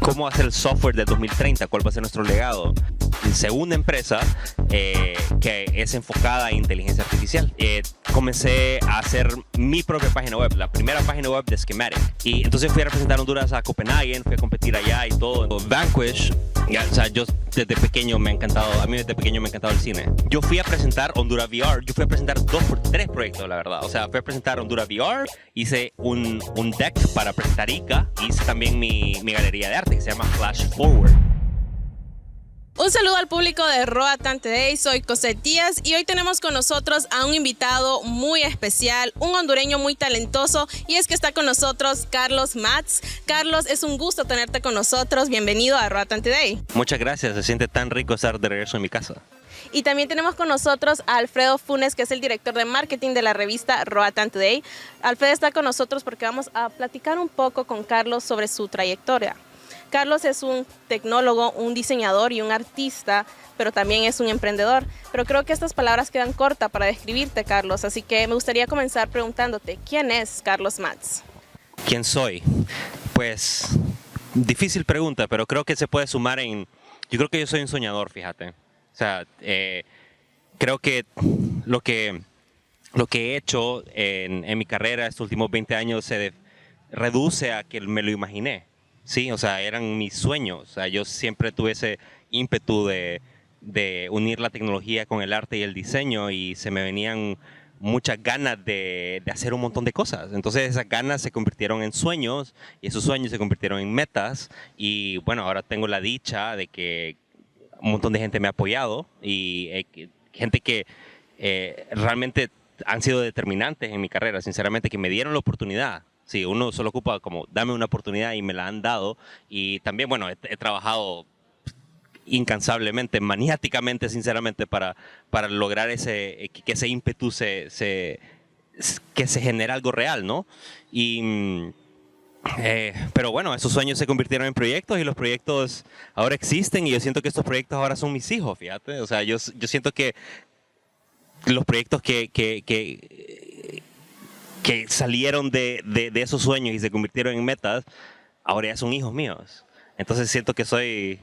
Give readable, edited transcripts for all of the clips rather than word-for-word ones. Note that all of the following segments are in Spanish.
cómo hacer el software del 2030, cuál va a ser nuestro legado. Segunda empresa que es enfocada en inteligencia artificial. Comencé a hacer mi propia página web, la primera página web de Schematic. Y entonces fui a representar a Honduras a Copenhague, fui a competir allá y todo. Vanquish, o sea, yo desde pequeño me ha encantado, a mí desde pequeño me ha encantado el cine. Yo fui a presentar Honduras VR, yo fui a presentar 3 proyectos, la verdad. O sea, fui a presentar Honduras VR, hice un deck para presentar ICA, y hice también mi galería de arte que se llama Flash Forward. Un saludo al público de Roatan Today, soy Cosette Díaz y hoy tenemos con nosotros a un invitado muy especial, un hondureño muy talentoso, y es que está con nosotros Carlos Matz. Carlos, es un gusto tenerte con nosotros, bienvenido a Roatan Today. Muchas gracias, se siente tan rico estar de regreso en mi casa. Y también tenemos con nosotros a Alfredo Funes, que es el director de marketing de la revista Roatan Today. Alfredo está con nosotros porque vamos a platicar un poco con Carlos sobre su trayectoria. Carlos es un tecnólogo, un diseñador y un artista, pero también es un emprendedor. Pero creo que estas palabras quedan cortas para describirte, Carlos, así que me gustaría comenzar preguntándote, ¿quién es Carlos Matz? ¿Quién soy? Pues, difícil pregunta, pero creo que se puede sumar en... Yo creo que yo soy un soñador, fíjate. O sea, creo que lo que he hecho en mi carrera estos últimos 20 años se reduce a que me lo imaginé. Sí, o sea, eran mis sueños. O sea, yo siempre tuve ese ímpetu de unir la tecnología con el arte y el diseño, y se me venían muchas ganas de hacer un montón de cosas. Entonces esas ganas se convirtieron en sueños, y esos sueños se convirtieron en metas. Y bueno, ahora tengo la dicha de que un montón de gente me ha apoyado, y gente que realmente han sido determinantes en mi carrera, sinceramente, que me dieron la oportunidad. Sí, uno solo ocupa como dame una oportunidad, y me la han dado. Y también, bueno, he trabajado incansablemente, maniáticamente, sinceramente, para lograr que ese ímpetu que se genera algo real, ¿no? Pero bueno, esos sueños se convirtieron en proyectos, y los proyectos ahora existen, y yo siento que estos proyectos ahora son mis hijos, fíjate. O sea, yo siento que los proyectos que salieron de esos sueños y se convirtieron en metas, ahora ya son hijos míos. Entonces siento que soy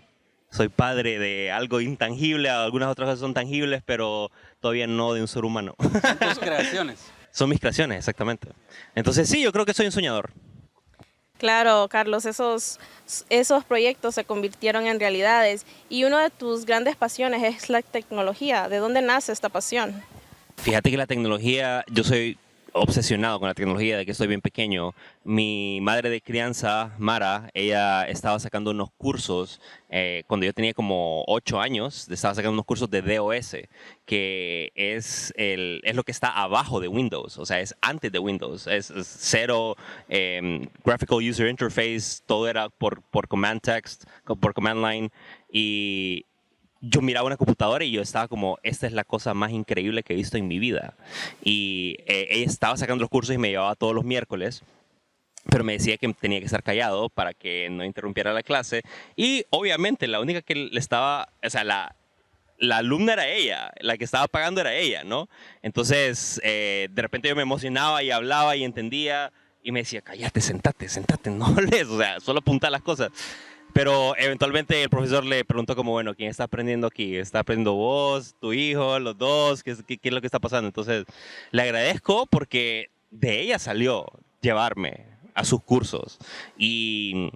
padre de algo intangible. Algunas otras cosas son tangibles, pero todavía no de un ser humano. Son tus creaciones. Son mis creaciones, exactamente. Entonces sí, yo creo que soy un soñador. Claro, Carlos, esos proyectos se convirtieron en realidades, y una de tus grandes pasiones es la tecnología. ¿De dónde nace esta pasión? Fíjate que la tecnología, yo soy obsesionado con la tecnología desde que estoy bien pequeño. Mi madre de crianza, Mara, ella estaba sacando unos cursos cuando yo tenía como 8 años, estaba sacando unos cursos de DOS, que es lo que está abajo de Windows, o sea, es antes de Windows, es cero Graphical User Interface, todo era por command text, por command line, y yo miraba una computadora y yo estaba como, esta es la cosa más increíble que he visto en mi vida. Y ella estaba sacando los cursos y me llevaba todos los miércoles, pero me decía que tenía que estar callado para que no interrumpiera la clase. Y obviamente la única que le estaba, o sea, la alumna era ella, la que estaba pagando era ella, ¿no? Entonces, de repente yo me emocionaba y hablaba y entendía, y me decía, cállate, sentate, no hables, o sea, solo apunta las cosas. Pero eventualmente el profesor le preguntó como, bueno, ¿quién está aprendiendo aquí? ¿Está aprendiendo vos, tu hijo, los dos? ¿Qué es lo que está pasando? Entonces, le agradezco porque de ella salió llevarme a sus cursos. Y,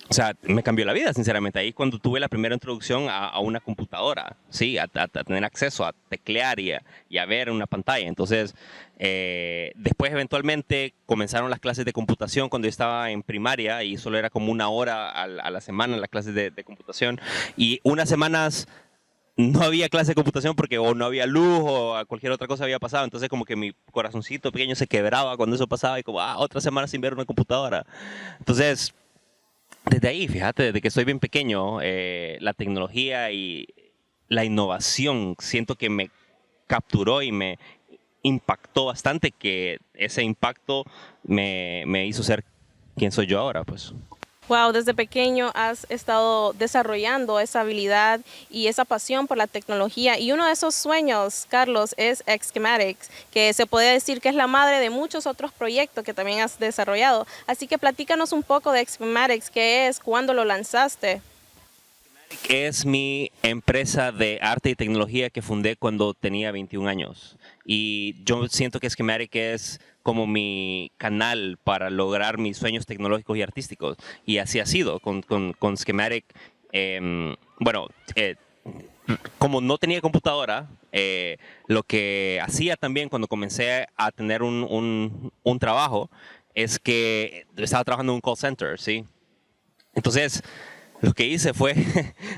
o sea, me cambió la vida, sinceramente. Ahí cuando tuve la primera introducción a una computadora, ¿sí? A tener acceso a teclear y a ver una pantalla. Entonces, después eventualmente comenzaron las clases de computación cuando yo estaba en primaria, y solo era como 1 hora a la semana las clases de computación. Y unas semanas no había clase de computación porque o no había luz o cualquier otra cosa había pasado. Entonces como que mi corazoncito pequeño se quebraba cuando eso pasaba, y como, otra semana sin ver una computadora. Entonces, desde ahí, fíjate, desde que soy bien pequeño, la tecnología y la innovación siento que me capturó y me impactó bastante, que ese impacto me hizo ser quien soy yo ahora, pues. Wow, desde pequeño has estado desarrollando esa habilidad y esa pasión por la tecnología. Y uno de esos sueños, Carlos, es Schematics, que se puede decir que es la madre de muchos otros proyectos que también has desarrollado. Así que platícanos un poco de Schematics, qué es, cuándo lo lanzaste. Es mi empresa de arte y tecnología que fundé cuando tenía 21 años. Y yo siento que Schematic es como mi canal para lograr mis sueños tecnológicos y artísticos. Y así ha sido. Con Schematic, bueno, como no tenía computadora, lo que hacía también cuando comencé a tener un trabajo es que estaba trabajando en un call center, ¿sí? Entonces, lo que hice fue,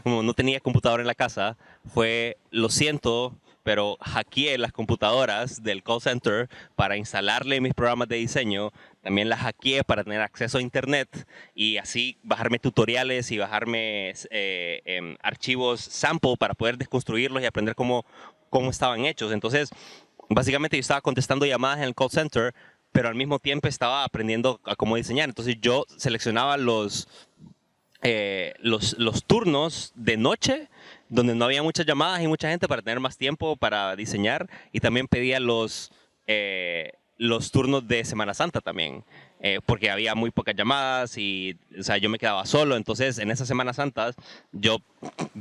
como no tenía computadora en la casa, fue, lo siento, pero hackeé las computadoras del call center para instalarle mis programas de diseño. También las hackeé para tener acceso a internet y así bajarme tutoriales y bajarme archivos sample para poder desconstruirlos y aprender cómo estaban hechos. Entonces, básicamente yo estaba contestando llamadas en el call center, pero al mismo tiempo estaba aprendiendo a cómo diseñar. Entonces yo seleccionaba los turnos de noche, donde no había muchas llamadas y mucha gente para tener más tiempo para diseñar, y también pedía los turnos de Semana Santa también, porque había muy pocas llamadas y o sea, yo me quedaba solo. Entonces en esas Semanas Santas yo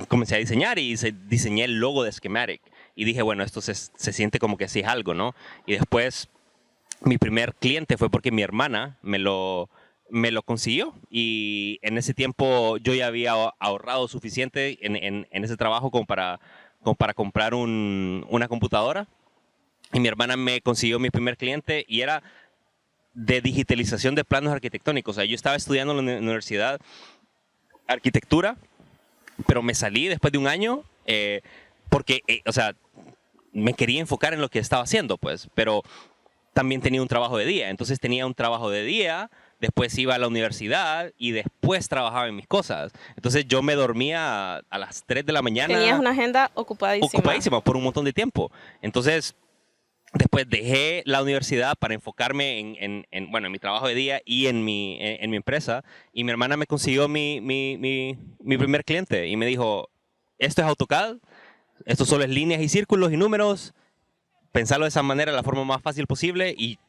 comencé a diseñar y diseñé el logo de Schematic y dije, bueno, esto se siente como que sí es algo, ¿no? Y después mi primer cliente fue porque mi hermana me lo consiguió, y en ese tiempo yo ya había ahorrado suficiente en ese trabajo como para comprar una computadora, y mi hermana me consiguió mi primer cliente y era de digitalización de planos arquitectónicos. O sea, yo estaba estudiando en la universidad arquitectura, pero me salí después de un año porque, o sea, me quería enfocar en lo que estaba haciendo, pues, pero también tenía un trabajo de día. Entonces tenía un trabajo de día, después iba a la universidad y después trabajaba en mis cosas. Entonces yo me dormía a las 3 de la mañana. Tenías una agenda ocupadísima. Ocupadísima por un montón de tiempo. Entonces, después dejé la universidad para enfocarme bueno, en mi trabajo de día y en mi empresa. Y mi hermana me consiguió mi primer cliente y me dijo, esto es AutoCAD, esto solo es líneas y círculos y números, pensarlo de esa manera, la forma más fácil posible, y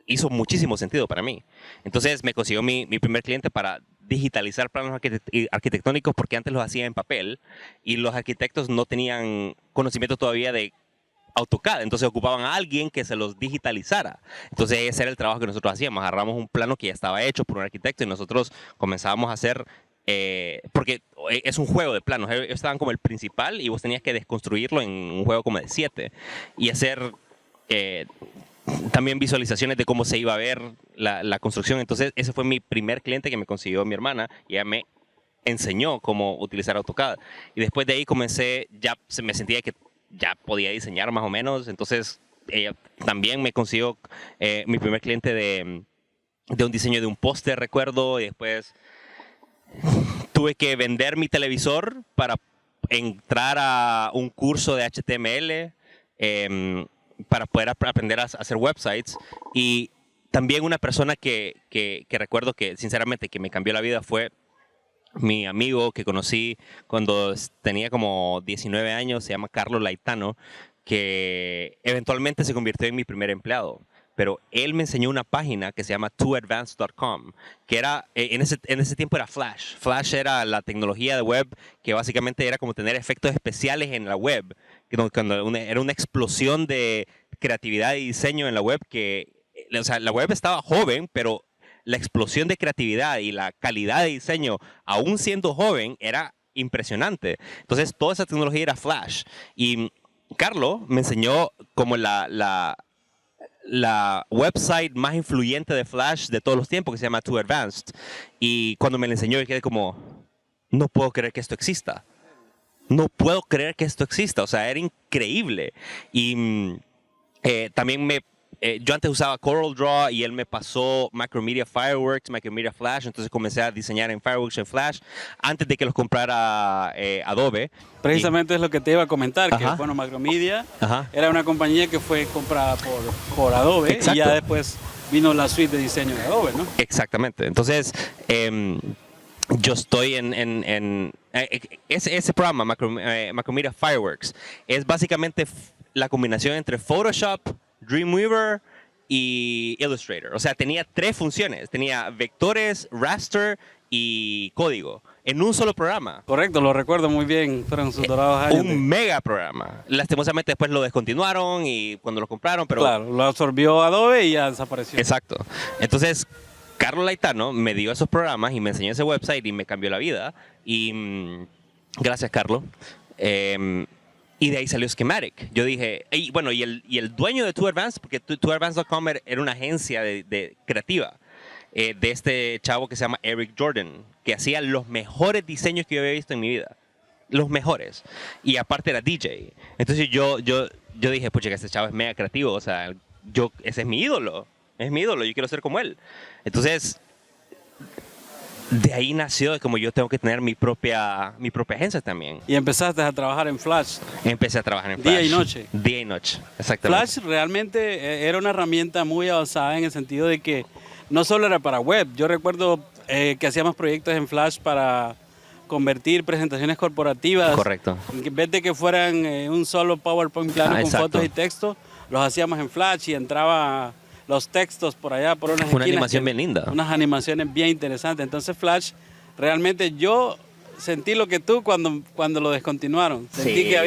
hizo muchísimo sentido para mí. Entonces me consiguió mi primer cliente para digitalizar planos arquitectónicos, porque antes los hacía en papel y los arquitectos no tenían conocimiento todavía de AutoCAD, entonces ocupaban a alguien que se los digitalizara. Entonces ese era el trabajo que nosotros hacíamos. Agarramos un plano que ya estaba hecho por un arquitecto y nosotros comenzábamos a hacer, porque es un juego de planos. Ellos estaban como el principal y vos tenías que desconstruirlo en un juego como de 7 y hacer también visualizaciones de cómo se iba a ver la construcción. Entonces ese fue mi primer cliente que me consiguió mi hermana, y ella me enseñó cómo utilizar AutoCAD. Y después de ahí ya me sentía que ya podía diseñar más o menos. Entonces ella también me consiguió mi primer cliente de un diseño de un póster, recuerdo, y después tuve que vender mi televisor para entrar a un curso de HTML para poder aprender a hacer websites. Y también una persona que recuerdo que sinceramente que me cambió la vida fue mi amigo que conocí cuando tenía como 19 años, se llama Carlos Laitano, que eventualmente se convirtió en mi primer empleado. Pero él me enseñó una página que se llama toadvanced.com, que era, en ese tiempo era Flash. Flash era la tecnología de web que básicamente era como tener efectos especiales en la web, era una explosión de creatividad y diseño en la web o sea, la web estaba joven, pero la explosión de creatividad y la calidad de diseño, aún siendo joven, era impresionante. Entonces, toda esa tecnología era Flash. Y Carlos me enseñó como la website más influyente de Flash de todos los tiempos, que se llama Too Advanced. Y cuando me la enseñó, yo quedé como, no puedo creer que esto exista. No puedo creer que esto exista. O sea, era increíble. Y también yo antes usaba CorelDRAW y él me pasó Macromedia Fireworks, Macromedia Flash. Entonces comencé a diseñar en Fireworks, en Flash, antes de que los comprara Adobe. Precisamente es lo que te iba a comentar, que Ajá. bueno, Macromedia Ajá. era una compañía que fue comprada por Adobe. Exacto. Y ya después vino la suite de diseño de Adobe, ¿no? Exactamente. Entonces, yo estoy ese programa, Macromedia Fireworks, es básicamente la combinación entre Photoshop, Dreamweaver y Illustrator. O sea, tenía 3 funciones. Tenía vectores, raster y código en un solo programa. Correcto, lo recuerdo muy bien. Fueron sus dorados años. Un mega programa. Lastimosamente después lo descontinuaron y cuando lo compraron, pero... Claro, lo absorbió Adobe y ya desapareció. Exacto. Entonces, Carlos Laitano me dio esos programas y me enseñó ese website y me cambió la vida. Y gracias, Carlos. Y de ahí salió Schematic. Yo dije, y bueno, y el dueño de 2Advance, porque 2Advance.com era una agencia de creativa, de este chavo que se llama Eric Jordan, que hacía los mejores diseños que yo había visto en mi vida. Los mejores. Y aparte era DJ. Entonces yo dije, pucha, que este chavo es mega creativo. O sea, ese es mi ídolo. Es mi ídolo, yo quiero ser como él. Entonces, de ahí nació de como yo tengo que tener mi propia agencia también. Y empezaste a trabajar en Flash. Empecé a trabajar en Flash. Día y noche. Día y noche, exactamente. Flash realmente era una herramienta muy avanzada en el sentido de que no solo era para web. Yo recuerdo que hacíamos proyectos en Flash para convertir presentaciones corporativas. Correcto. En vez de que fueran un solo PowerPoint plano con exacto. fotos y texto, los hacíamos en Flash y entraba los textos por allá, por unas Una esquinas, animación bien linda. Unas animaciones bien interesantes. Entonces Flash, realmente yo sentí lo que tú cuando lo descontinuaron. Sentí Sí. que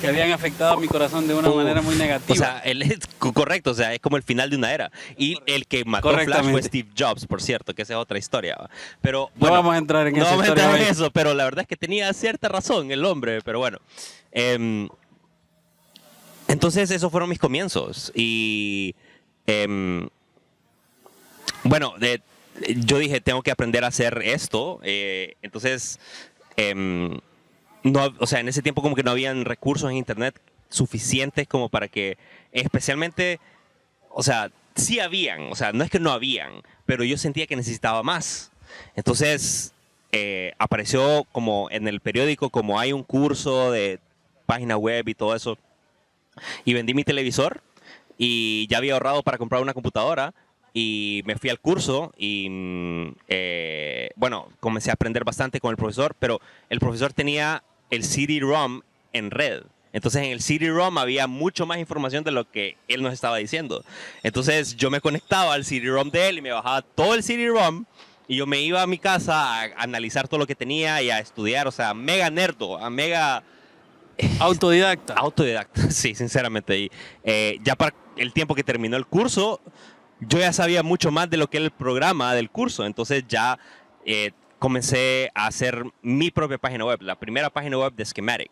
habían afectado mi corazón de una manera muy negativa. O sea, correcto, o sea, es como el final de una era. Y el que mató Flash fue Steve Jobs, por cierto, que esa es otra historia. Pero no bueno, vamos a entrar en no esa vamos a historia entrar en hoy. eso, pero la verdad es que tenía cierta razón el hombre, pero bueno. Entonces esos fueron mis comienzos y bueno, yo dije, tengo que aprender a hacer esto. Entonces, no, o sea, en ese tiempo como que no habían recursos en internet suficientes como para que, especialmente, o sea, sí habían, o sea, no es que no habían, pero yo sentía que necesitaba más. Entonces, apareció como en el periódico, como hay un curso de página web y todo eso, y vendí mi televisor y ya había ahorrado para comprar una computadora. Y me fui al curso y, bueno, comencé a aprender bastante con el profesor, pero el profesor tenía el CD-ROM en red. Entonces, en el CD-ROM había mucho más información de lo que él nos estaba diciendo. Entonces, yo me conectaba al CD-ROM de él y me bajaba todo el CD-ROM y yo me iba a mi casa a analizar todo lo que tenía y a estudiar, o sea, mega nerdo, a mega... Autodidacta. Autodidacta, sí, sinceramente. Y ya para el tiempo que terminó el curso, yo ya sabía mucho más de lo que era el programa del curso. Entonces ya comencé a hacer mi propia página web, la primera página web de Schematic.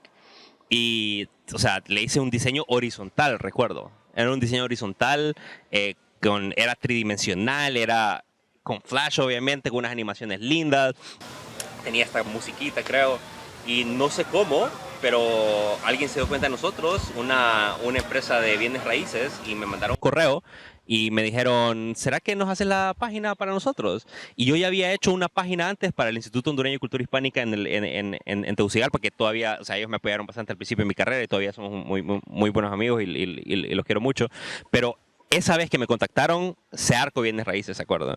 Y, o sea, le hice un diseño horizontal, recuerdo. Era un diseño horizontal, era tridimensional, era con Flash, obviamente, con unas animaciones lindas. Tenía esta musiquita, creo. Y no sé cómo, pero alguien se dio cuenta de nosotros, una empresa de bienes raíces, y me mandaron un correo y me dijeron, ¿será que nos haces la página para nosotros? Y yo ya había hecho una página antes para el Instituto Hondureño de Cultura Hispánica en Tegucigalpa, porque todavía, o sea, ellos me apoyaron bastante al principio de mi carrera y todavía somos muy buenos amigos y los quiero mucho. Pero esa vez que me contactaron, Searco Bienes Raíces, ¿se acuerdan?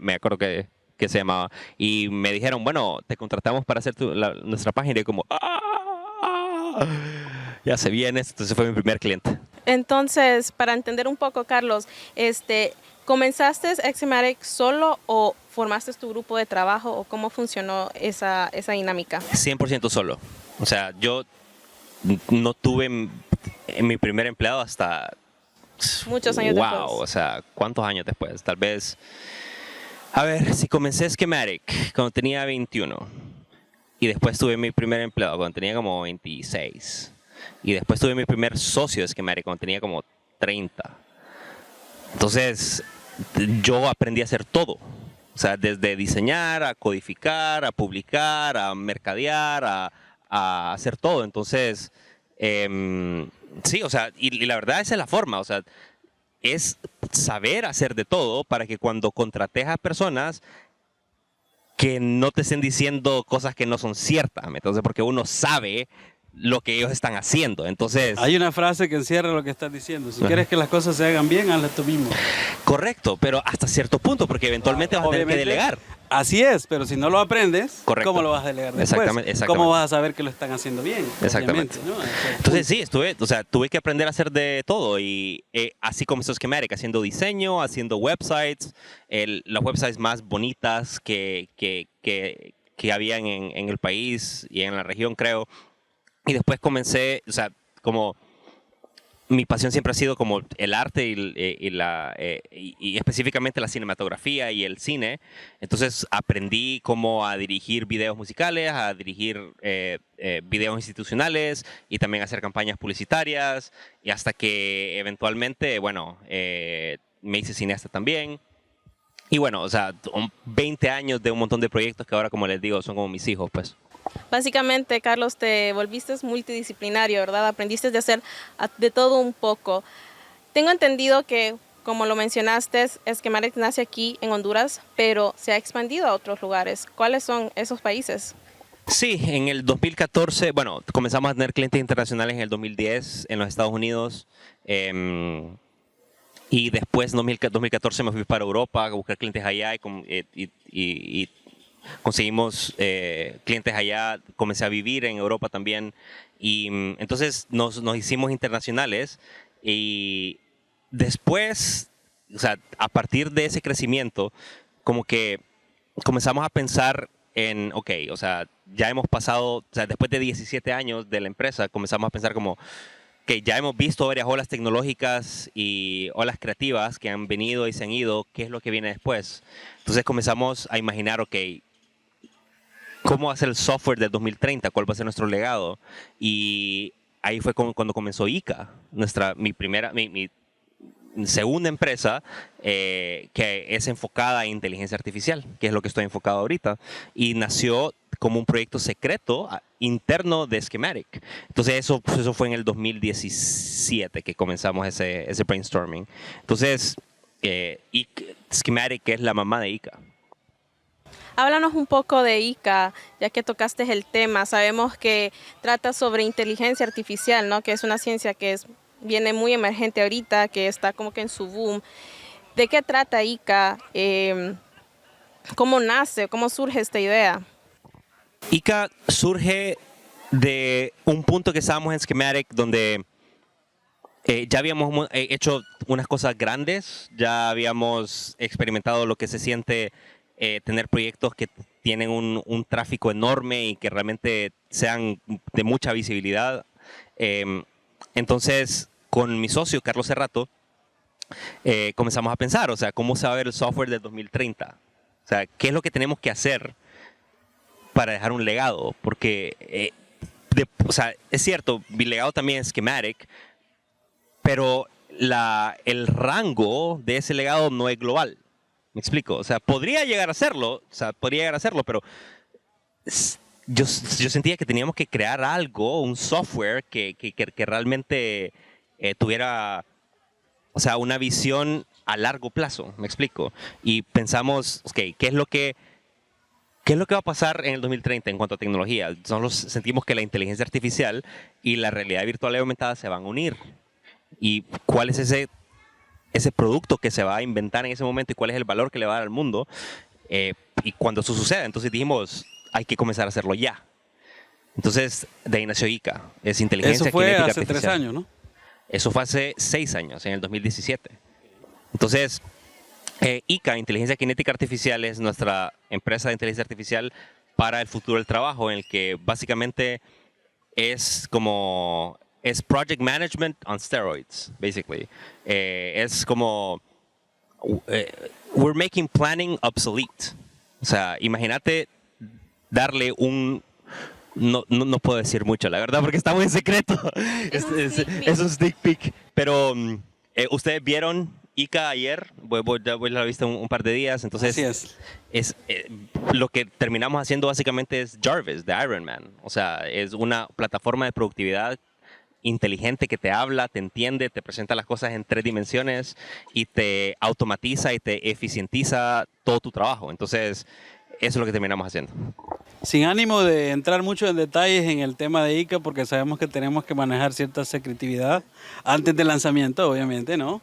Me acuerdo que se llamaba. Y me dijeron, bueno, te contratamos para hacer nuestra página. Y como, ya se viene. Entonces fue mi primer cliente. Entonces, para entender un poco, Carlos, ¿comenzaste Schematic solo o formaste tu grupo de trabajo o cómo funcionó esa dinámica? 100% solo. O sea, yo no tuve mi primer empleado hasta... Muchos años después. Wow, o sea, ¿cuántos años después? Tal vez... A ver, si comencé Schematic cuando tenía 21 y después tuve mi primer empleado cuando tenía como 26 y después tuve mi primer socio de Schematic cuando tenía como 30. Entonces, yo aprendí a hacer todo. O sea, desde diseñar, a codificar, a publicar, a mercadear, a hacer todo. Entonces, sí, o sea, y la verdad esa es la forma, o sea, es saber hacer de todo para que cuando contrates a personas que no te estén diciendo cosas que no son ciertas, entonces porque uno sabe lo que ellos están haciendo, entonces... Hay una frase que encierra lo que estás diciendo. Si quieres que las cosas se hagan bien, hazlas tú mismo. Correcto, pero hasta cierto punto, porque eventualmente vas a tener que delegar. Así es, pero si no lo aprendes, Correcto. ¿cómo lo vas a delegar después? Exactamente. ¿Cómo vas a saber que lo están haciendo bien? Exactamente. Obviamente, ¿no? Entonces sí, tuve que aprender a hacer de todo y así comenzó Schematic, haciendo diseño, haciendo websites, las websites más bonitas que habían en el país y en la región, creo. Y después comencé, o sea, como mi pasión siempre ha sido como el arte y específicamente la cinematografía y el cine. Entonces aprendí cómo a dirigir videos musicales, a dirigir videos institucionales y también hacer campañas publicitarias. Y hasta que eventualmente, bueno, me hice cineasta también. Y bueno, o sea, 20 años de un montón de proyectos que ahora, como les digo, son como mis hijos, pues. Básicamente, Carlos, te volviste multidisciplinario, ¿verdad? Aprendiste de hacer de todo un poco. Tengo entendido que, como lo mencionaste, Schematic nace aquí en Honduras, pero se ha expandido a otros lugares. ¿Cuáles son esos países? Sí, en el 2014, bueno, comenzamos a tener clientes internacionales en el 2010 en los Estados Unidos. Y después, en 2014, me fui para Europa a buscar clientes allá y conseguimos clientes allá. Comencé a vivir en Europa también. Y entonces nos hicimos internacionales. Y después, o sea, a partir de ese crecimiento, como que comenzamos a pensar en, ok, o sea, ya hemos pasado, o sea, después de 17 años de la empresa, comenzamos a pensar como que ya hemos visto varias olas tecnológicas y olas creativas que han venido y se han ido, ¿qué es lo que viene después? Entonces comenzamos a imaginar, ok, ¿cómo va a ser el software del 2030? ¿Cuál va a ser nuestro legado? Y ahí fue cuando comenzó ICA, mi segunda empresa que es enfocada en inteligencia artificial, que es lo que estoy enfocado ahorita, y nació como un proyecto secreto interno de Schematic. Entonces eso fue en el 2017 que comenzamos ese brainstorming. Entonces, Schematic es la mamá de ICA. Háblanos un poco de ICA, ya que tocaste el tema. Sabemos que trata sobre inteligencia artificial, ¿no? Que es una ciencia que viene muy emergente ahorita, que está como que en su boom. ¿De qué trata ICA? ¿Cómo nace? ¿Cómo surge esta idea? ICA surge de un punto que estábamos en Schematic donde ya habíamos hecho unas cosas grandes, ya habíamos experimentado lo que se siente tener proyectos que tienen un tráfico enorme y que realmente sean de mucha visibilidad. Entonces, con mi socio, Carlos Serrato, comenzamos a pensar, o sea, ¿cómo se va a ver el software del 2030? O sea, ¿qué es lo que tenemos que hacer para dejar un legado? Porque, o sea, es cierto, mi legado también es Schematic, pero el rango de ese legado no es global. ¿Me explico? O sea, podría llegar a serlo, pero yo sentía que teníamos que crear algo, un software que realmente tuviera, o sea, una visión a largo plazo, ¿me explico? Y pensamos, ok, ¿qué es lo que va a pasar en el 2030 en cuanto a tecnología? Nosotros sentimos que la inteligencia artificial y la realidad virtual y aumentada se van a unir. ¿Y cuál es ese producto que se va a inventar en ese momento y cuál es el valor que le va a dar al mundo? Y cuando eso suceda, entonces dijimos, hay que comenzar a hacerlo ya. Entonces, de ahí nació ICA, es inteligencia cinética artificial. Eso fue hace 3 años, ¿no? Eso fue hace 6 años, en el 2017. Entonces, ICA, Inteligencia Cinética Artificial, es nuestra empresa de inteligencia artificial para el futuro del trabajo, en el que básicamente es project management on steroids, basically. Es como, we're making planning obsolete. O sea, imagínate darle no puedo decir mucho, la verdad, porque estamos en secreto. Es un sneak peek. Pero ustedes vieron ICA ayer, voy a la vista un par de días, entonces Así es. Lo que terminamos haciendo básicamente es Jarvis, de Iron Man. O sea, es una plataforma de productividad inteligente que te habla, te entiende, te presenta las cosas en 3 dimensiones y te automatiza y te eficientiza todo tu trabajo. Entonces, eso es lo que terminamos haciendo. Sin ánimo de entrar mucho en detalles en el tema de ICA, porque sabemos que tenemos que manejar cierta secretividad antes del lanzamiento, obviamente, ¿no?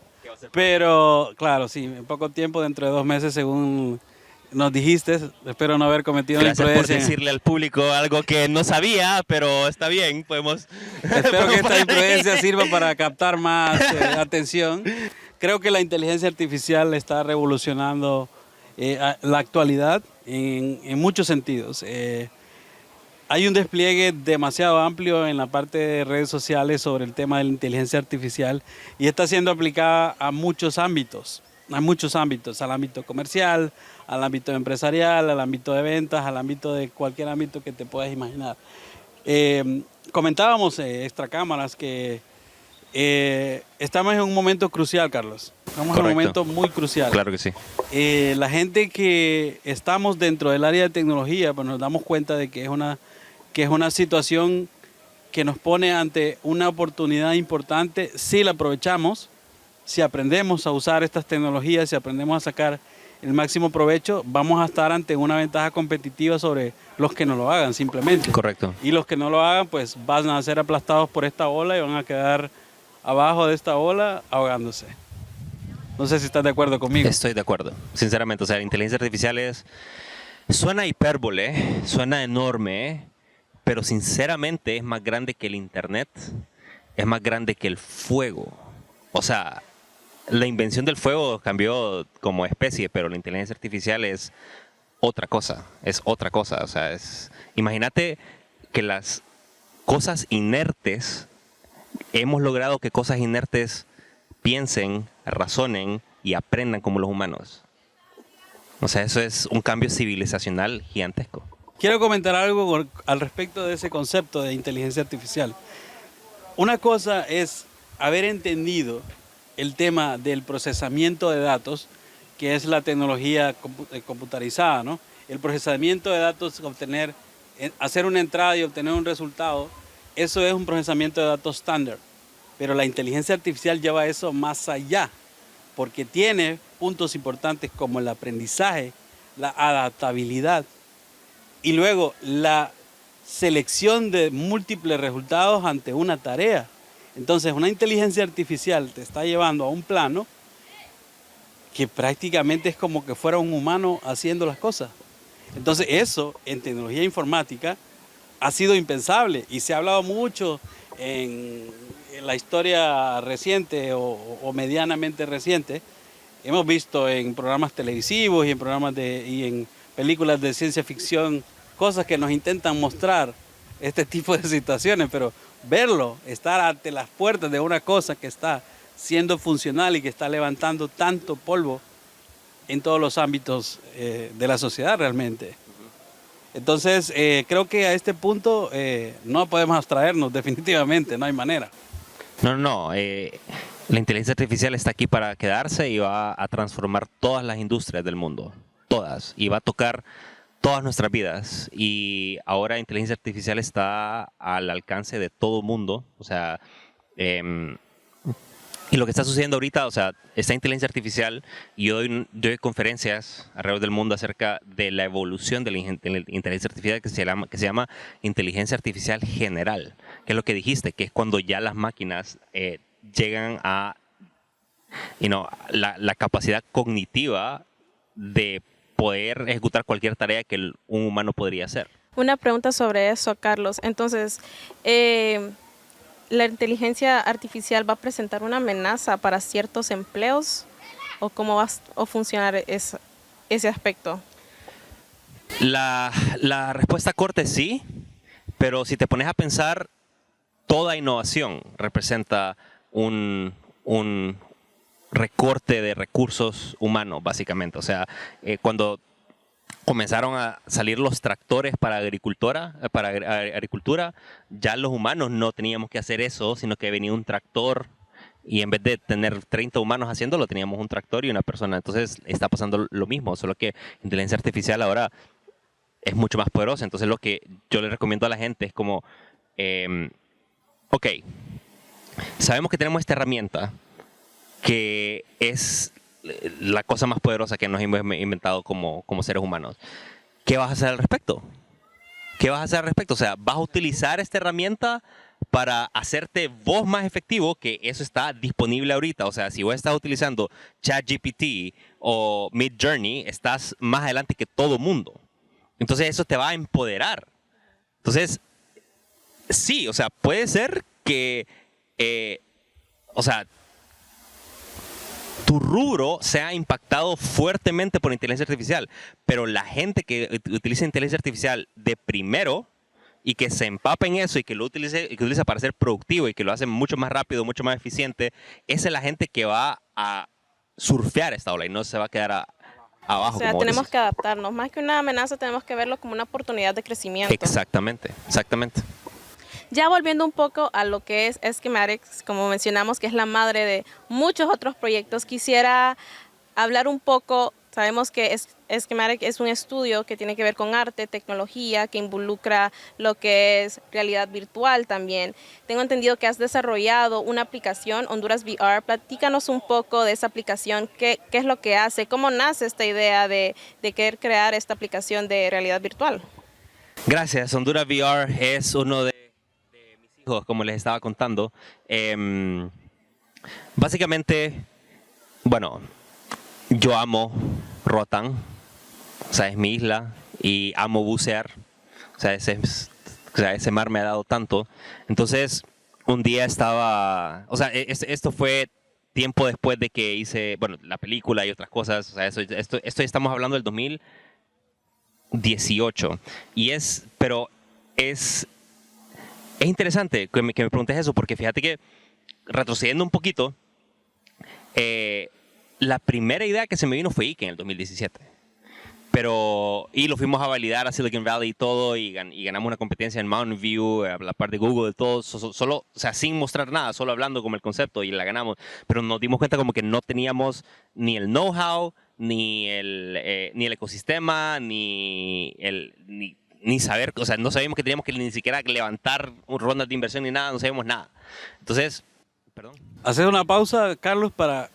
Pero, claro, sí, en poco tiempo, dentro de 2 meses, según nos dijiste. Espero no haber cometido una Gracias por imprudencia. decirle al público algo que no sabía, pero está bien, podemos... Espero que esta imprudencia sirva para captar más atención. Creo que la inteligencia artificial está revolucionando la actualidad en muchos sentidos. Hay un despliegue demasiado amplio en la parte de redes sociales sobre el tema de la inteligencia artificial y está siendo aplicada a muchos ámbitos, al ámbito comercial, al ámbito empresarial, al ámbito de ventas, al ámbito de cualquier ámbito que te puedas imaginar. Comentábamos extra cámaras que estamos en un momento crucial, Carlos. Estamos en un momento muy crucial. Claro que sí. La gente que estamos dentro del área de tecnología, pues nos damos cuenta de que es una situación que nos pone ante una oportunidad importante si la aprovechamos, si aprendemos a usar estas tecnologías, si aprendemos a sacar el máximo provecho, vamos a estar ante una ventaja competitiva sobre los que no lo hagan simplemente. Correcto. Y los que no lo hagan, pues van a ser aplastados por esta ola y van a quedar abajo de esta ola ahogándose. No sé si estás de acuerdo conmigo. Estoy de acuerdo, sinceramente. O sea, la inteligencia artificial suena hipérbole, suena enorme, pero sinceramente es más grande que el internet, es más grande que el fuego. O sea, la invención del fuego cambió como especie, pero la inteligencia artificial es otra cosa, O sea, imagínate que las cosas inertes, hemos logrado que cosas inertes piensen, razonen y aprendan como los humanos. O sea, eso es un cambio civilizacional gigantesco. Quiero comentar algo al respecto de ese concepto de inteligencia artificial. Una cosa es haber entendido el tema del procesamiento de datos, que es la tecnología computarizada, ¿no? El procesamiento de datos, hacer una entrada y obtener un resultado, eso es un procesamiento de datos estándar. Pero la inteligencia artificial lleva eso más allá, porque tiene puntos importantes como el aprendizaje, la adaptabilidad y luego la selección de múltiples resultados ante una tarea. Entonces, una inteligencia artificial te está llevando a un plano que prácticamente es como que fuera un humano haciendo las cosas. Entonces, eso en tecnología informática ha sido impensable y se ha hablado mucho en la historia reciente o medianamente reciente. Hemos visto en programas televisivos y en películas de ciencia ficción cosas que nos intentan mostrar este tipo de situaciones, pero verlo, estar ante las puertas de una cosa que está siendo funcional y que está levantando tanto polvo en todos los ámbitos de la sociedad realmente. Entonces, creo que a este punto no podemos abstraernos definitivamente, no hay manera. No. La inteligencia artificial está aquí para quedarse y va a transformar todas las industrias del mundo. Todas. Y va a tocar todas nuestras vidas. Y ahora la inteligencia artificial está al alcance de todo el mundo. O sea, y lo que está sucediendo ahorita, o sea, esta inteligencia artificial, y yo doy conferencias alrededor del mundo acerca de la evolución de la inteligencia artificial que se llama inteligencia artificial general, que es lo que dijiste, que es cuando ya las máquinas llegan a la capacidad cognitiva de poder ejecutar cualquier tarea que un humano podría hacer. Una pregunta sobre eso, Carlos. Entonces, ¿la inteligencia artificial va a presentar una amenaza para ciertos empleos? ¿O cómo va a funcionar ese aspecto? La respuesta corta es sí, pero si te pones a pensar, toda innovación representa un recorte de recursos humanos, básicamente. O sea, cuando comenzaron a salir los tractores para agricultura, ya los humanos no teníamos que hacer eso, sino que venía un tractor y en vez de tener 30 humanos haciéndolo, teníamos un tractor y una persona. Entonces está pasando lo mismo, solo que inteligencia artificial ahora es mucho más poderosa. Entonces lo que yo le recomiendo a la gente es como, ok, sabemos que tenemos esta herramienta que es la cosa más poderosa que nos hemos inventado como seres humanos. ¿Qué vas a hacer al respecto? ¿Qué vas a hacer al respecto? O sea, ¿vas a utilizar esta herramienta para hacerte vos más efectivo, que eso está disponible ahorita. O sea, si vos estás utilizando ChatGPT o Midjourney, estás más adelante que todo mundo. Entonces eso te va a empoderar. Entonces, sí, o sea, puede ser que, o sea, tu rubro sea impactado fuertemente por inteligencia artificial, pero la gente que utiliza inteligencia artificial de primero y que se empapa en eso y que lo utiliza para ser productivo y que lo hace mucho más rápido, mucho más eficiente, esa es la gente que va a surfear esta ola y no se va a quedar abajo. O sea, como tenemos dices. que adaptarnos. Más que una amenaza, tenemos que verlo como una oportunidad de crecimiento. Exactamente, exactamente. Ya volviendo un poco a lo que es Schematics, como mencionamos, que es la madre de muchos otros proyectos, quisiera hablar un poco. Sabemos que Schematic es un estudio que tiene que ver con arte, tecnología, que involucra lo que es realidad virtual también. Tengo entendido que has desarrollado una aplicación, Honduras VR. Platícanos un poco de esa aplicación, qué es lo que hace, cómo nace esta idea de querer crear esta aplicación de realidad virtual. Gracias. Honduras VR es uno de mis hijos, como les estaba contando. Básicamente, bueno, yo amo Roatán, o sea, es mi isla, y amo bucear, o sea, ese mar me ha dado tanto. Entonces, un día estaba, o sea, esto fue tiempo después de que hice, bueno, la película y otras cosas, o sea, esto estamos hablando del 2018, pero es interesante que me preguntes eso, porque fíjate que, retrocediendo un poquito, la primera idea que se me vino fue Ike en el 2017. Y lo fuimos a validar a Silicon Valley y todo, y ganamos una competencia en Mountain View, a la parte de Google, de todo, solo, o sea, sin mostrar nada, solo hablando como el concepto, y la ganamos. Pero nos dimos cuenta como que no teníamos ni el know-how, ni el ecosistema, ni saber, o sea, no sabíamos que teníamos que ni siquiera levantar rondas de inversión ni nada, no sabíamos nada. Entonces, perdón. Hacer una pausa, Carlos, para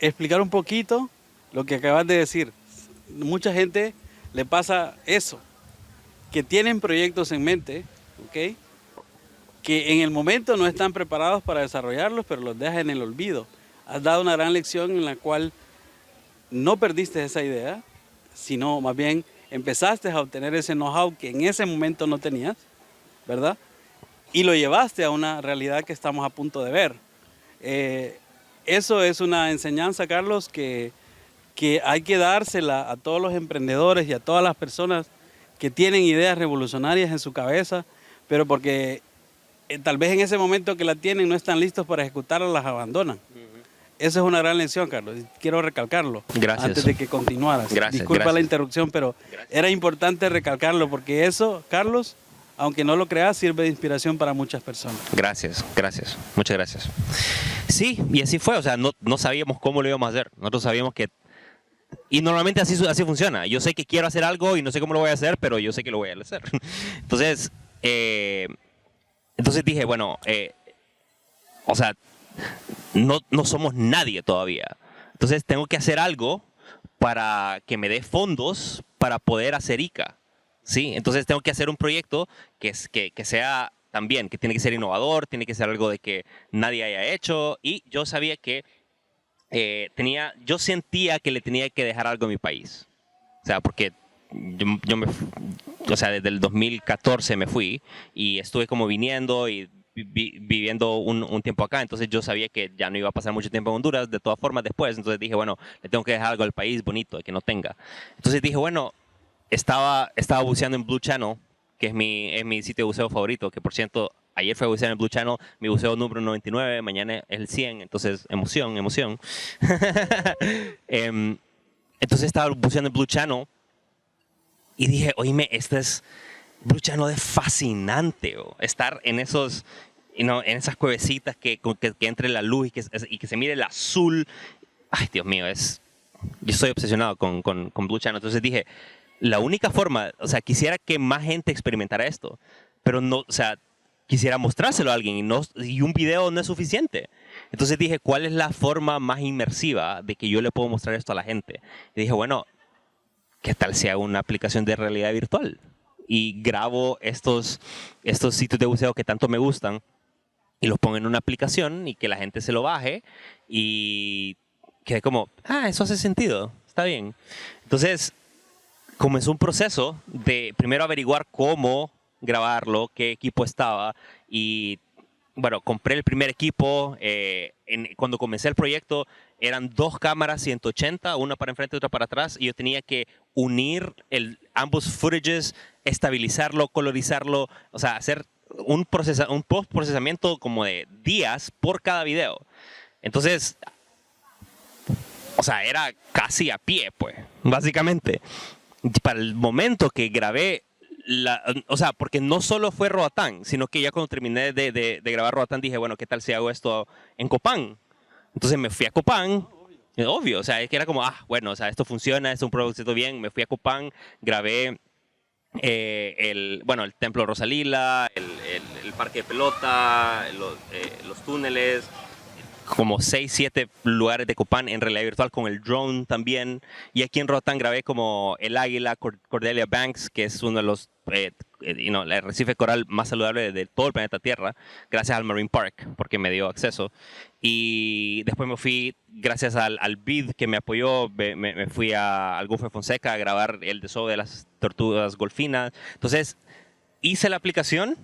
explicar un poquito lo que acabas de decir. Mucha gente le pasa eso, que tienen proyectos en mente, ¿ok?, que en el momento no están preparados para desarrollarlos, pero los dejan en el olvido. Has dado una gran lección en la cual no perdiste esa idea, sino más bien empezaste a obtener ese know-how que en ese momento no tenías, ¿verdad? Y lo llevaste a una realidad que estamos a punto de ver. Eso es una enseñanza, Carlos, que hay que dársela a todos los emprendedores y a todas las personas que tienen ideas revolucionarias en su cabeza, pero porque tal vez en ese momento que la tienen no están listos para ejecutarla, las abandonan. Esa es una gran lección, Carlos. Quiero recalcarlo. Gracias. Antes de que continuaras. Disculpa la interrupción, pero era importante recalcarlo porque eso, Carlos, aunque no lo creas, sirve de inspiración para muchas personas. Gracias, muchas gracias. Sí, y así fue, o sea, no sabíamos cómo lo íbamos a hacer. Nosotros sabíamos que... Y normalmente así funciona. Yo sé que quiero hacer algo y no sé cómo lo voy a hacer, pero yo sé que lo voy a hacer. Entonces dije, bueno, o sea, no somos nadie todavía. Entonces tengo que hacer algo para que me dé fondos para poder hacer ICA. ¿Sí? Entonces tengo que hacer un proyecto que sea también, que tiene que ser innovador, tiene que ser algo de que nadie haya hecho. Y yo sabía que yo sentía que le tenía que dejar algo a mi país. O sea, porque o sea, desde el 2014 me fui y estuve como viniendo y viviendo un tiempo acá, entonces yo sabía que ya no iba a pasar mucho tiempo en Honduras, de todas formas después, entonces dije, bueno, le tengo que dejar algo al país bonito, que no tenga. Entonces dije, bueno, estaba buceando en Blue Channel, que es mi sitio de buceo favorito, que por cierto, ayer fue a bucear en Blue Channel, mi buceo número 99, mañana es el 100, entonces emoción. Entonces estaba buceando en Blue Channel y dije, oíme, Blue Channel es fascinante, estar en esos... en esas cuevecitas que entre la luz y que se mire el azul. Ay, Dios mío, yo estoy obsesionado con Blue Channel. Entonces dije, la única forma, o sea, quisiera que más gente experimentara esto, pero no, o sea, quisiera mostrárselo a alguien y un video no es suficiente. Entonces dije, ¿cuál es la forma más inmersiva de que yo le puedo mostrar esto a la gente? Y dije, bueno, ¿qué tal si hago una aplicación de realidad virtual? y grabo estos sitios de buceo que tanto me gustan y los pongo en una aplicación y que la gente se lo baje y quedé como, eso hace sentido, está bien. Entonces comenzó un proceso de primero averiguar cómo grabarlo, qué equipo estaba y bueno, compré el primer equipo. Cuando comencé el proyecto eran 2 cámaras 180, una para enfrente y otra para atrás, y yo tenía que unir ambos footages, estabilizarlo, colorizarlo, o sea, hacer un post-procesamiento como de días por cada video. Entonces, o sea, era casi a pie, pues, básicamente. Para el momento que grabé, o sea, porque no solo fue Roatán, sino que ya cuando terminé de grabar Roatán dije, bueno, ¿qué tal si hago esto en Copán? Entonces me fui a Copán, obvio, o sea, es que era como, bueno, o sea, esto funciona, es un proyecto bien, me fui a Copán, grabé el Templo Rosalila, el parque de pelota, los túneles, como 6, 7 lugares de Copán en realidad virtual con el drone también. Y aquí en Roatán grabé como el Águila, Cordelia Banks, que es uno de los, el arrecife coral más saludable de todo el planeta Tierra, gracias al Marine Park, porque me dio acceso. Y después me fui, gracias al BID que me apoyó, me fui al Golfo de Fonseca a grabar el desove de las tortugas golfinas. Entonces, hice la aplicación,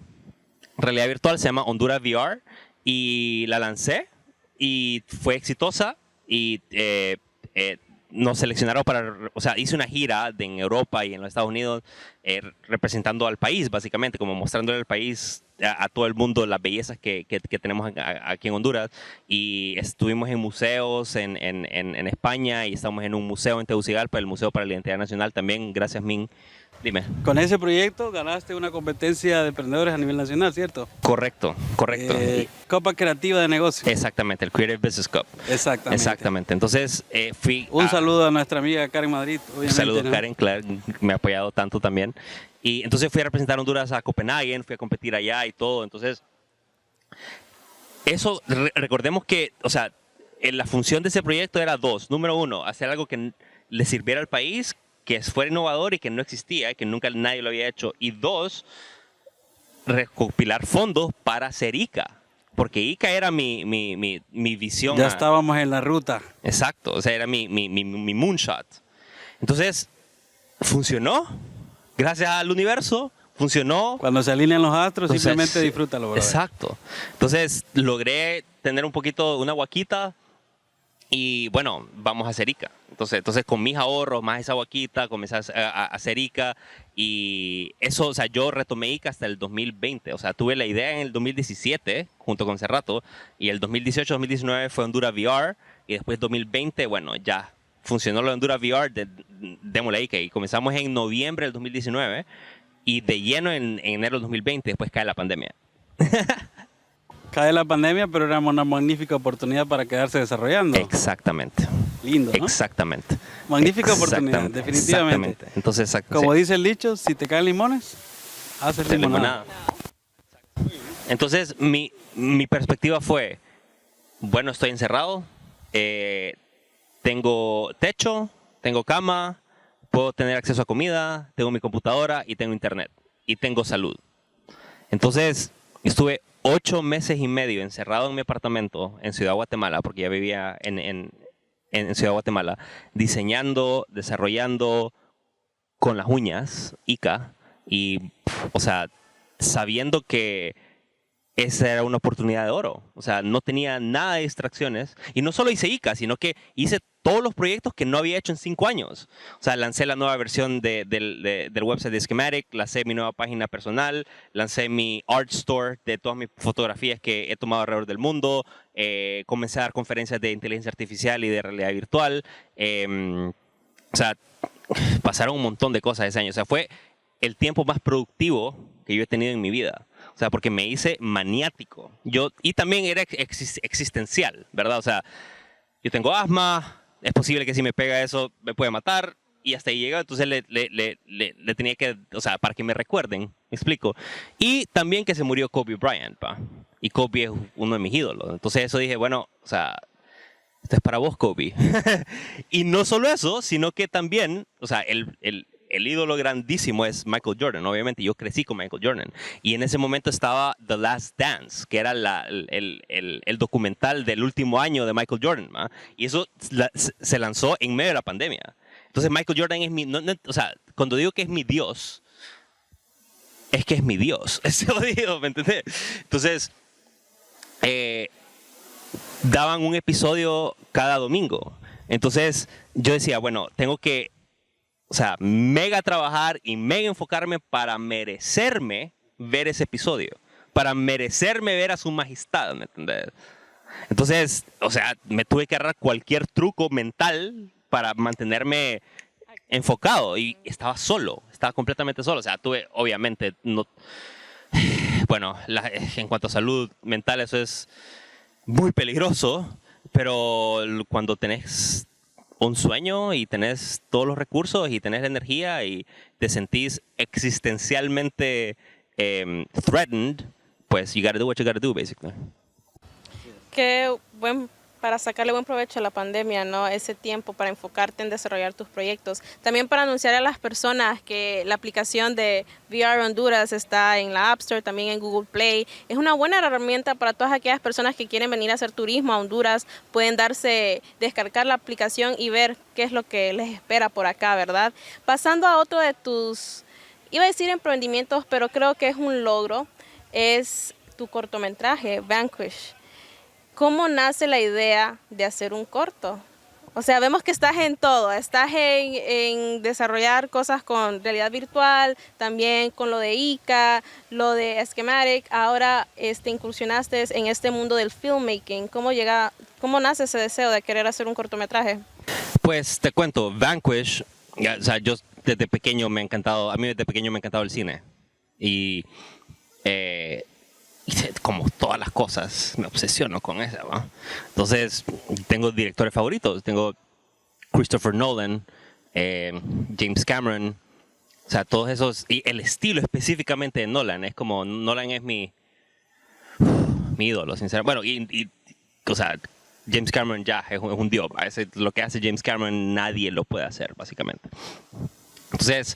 realidad virtual, se llama Honduras VR, y la lancé. Y fue exitosa y nos seleccionaron o sea, hice una gira en Europa y en los Estados Unidos representando al país, básicamente, como mostrándole al país, a todo el mundo, las bellezas que tenemos aquí en Honduras. Y estuvimos en museos en España y estamos en un museo en Tegucigalpa, el Museo para la Identidad Nacional también, gracias Min. Dime. Con ese proyecto ganaste una competencia de emprendedores a nivel nacional, ¿cierto? Correcto. Copa Creativa de Negocios. Exactamente, el Creative Business Cup. Exactamente. Entonces fui... Un saludo a nuestra amiga Karen Madrid, obviamente. Saludos, ¿no? Karen, claro, me ha apoyado tanto también. Y entonces fui a representar a Honduras a Copenhague, fui a competir allá y todo. Entonces, eso, recordemos que, o sea, la función de ese proyecto era 2. Número 1, hacer algo que le sirviera al país, que fuera innovador y que no existía, que nunca nadie lo había hecho. Y 2, recopilar fondos para hacer ICA. Porque ICA era mi visión. Ya estábamos en la ruta. Exacto, o sea, era mi moonshot. Entonces, funcionó. Gracias al universo, funcionó. Cuando se alinean los astros, Entonces, simplemente disfrútalo, brother. Exacto. Entonces, logré tener un poquito, una huaquita y, bueno, vamos a hacer ICA. Entonces, con mis ahorros, más esa huaquita, comencé a hacer ICA y eso, o sea, yo retomé ICA hasta el 2020. O sea, tuve la idea en el 2017, junto con Cerrato, y el 2018-2019 fue Honduras VR y después 2020, bueno, ya funcionó lo de Honduras VR, démosle ICA y comenzamos en noviembre del 2019 y de lleno en enero del 2020, después cae la pandemia. Cae la pandemia, pero era una magnífica oportunidad para quedarse desarrollando. Exactamente. Lindo, ¿no? Exactamente. Magnífica oportunidad, definitivamente. Exactamente. Entonces, como dice el dicho, si te caen limones, haces limonada. Entonces, mi perspectiva fue, bueno, estoy encerrado, tengo techo, tengo cama, puedo tener acceso a comida, tengo mi computadora y tengo internet. Y tengo salud. Entonces, estuve 8 meses y medio encerrado en mi apartamento en Ciudad Guatemala, porque ya vivía en Ciudad Guatemala, diseñando, desarrollando con las uñas, ICA, y, o sea, sabiendo que esa era una oportunidad de oro. O sea, no tenía nada de distracciones. Y no solo hice ICA, sino que hice todos los proyectos que no había hecho en 5 años. O sea, lancé la nueva versión del website de Schematic, lancé mi nueva página personal, lancé mi art store de todas mis fotografías que he tomado alrededor del mundo, comencé a dar conferencias de inteligencia artificial y de realidad virtual. O sea, pasaron un montón de cosas ese año. O sea, fue el tiempo más productivo que yo he tenido en mi vida. O sea, porque me hice maniático. Y también era existencial, ¿verdad? O sea, yo tengo asma, es posible que si me pega eso me puede matar, y hasta ahí llega, entonces le tenía que, o sea, para que me recuerden, me explico. Y también que se murió Kobe Bryant, pa. Y Kobe es uno de mis ídolos. Entonces eso dije, bueno, o sea, esto es para vos, Kobe. Y no solo eso, sino que también, o sea, el el ídolo grandísimo es Michael Jordan, obviamente. Yo crecí con Michael Jordan. Y en ese momento estaba The Last Dance, que era el documental del último año de Michael Jordan, ¿va? Y eso se lanzó en medio de la pandemia. Entonces Michael Jordan es mi... o sea, cuando digo que es mi Dios, es que es mi Dios. Ese jodido, ¿me entendés? Entonces, daban un episodio cada domingo. Entonces, yo decía, bueno, tengo que, o sea, mega trabajar y mega enfocarme para merecerme ver ese episodio. Para merecerme ver a su majestad, ¿me entendés? Entonces, o sea, me tuve que agarrar cualquier truco mental para mantenerme enfocado. Y estaba solo, estaba completamente solo. O sea, tuve, obviamente, no... Bueno, en cuanto a salud mental, eso es muy peligroso, pero cuando tenés un sueño y tenés todos los recursos y tenés la energía y te sentís existencialmente threatened, pues you gotta do what you gotta do, basically. Qué buen, para sacarle buen provecho a la pandemia, ¿no? Ese tiempo para enfocarte en desarrollar tus proyectos. También para anunciar a las personas que la aplicación de VR Honduras está en la App Store, también en Google Play. Es una buena herramienta para todas aquellas personas que quieren venir a hacer turismo a Honduras. Pueden descargar la aplicación y ver qué es lo que les espera por acá, ¿verdad? Pasando a otro de tus, iba a decir emprendimientos, pero creo que es un logro, es tu cortometraje, Vanquish. ¿Cómo nace la idea de hacer un corto? O sea, vemos que estás en todo, estás en desarrollar cosas con realidad virtual, también con lo de ICA, lo de Schematic, ahora incursionaste en este mundo del filmmaking. ¿Cómo nace ese deseo de querer hacer un cortometraje? Pues te cuento, Vanquish, o sea, yo desde pequeño me ha encantado, a mí desde pequeño me ha encantado el cine. Y como todas las cosas, me obsesiono con esa, ¿no? Entonces, tengo directores favoritos. Tengo Christopher Nolan, James Cameron, o sea, todos esos. Y el estilo específicamente de Nolan, es como, Nolan es mi ídolo, sinceramente. Bueno, o sea, James Cameron ya es un dios. Lo que hace James Cameron nadie lo puede hacer, básicamente. Entonces,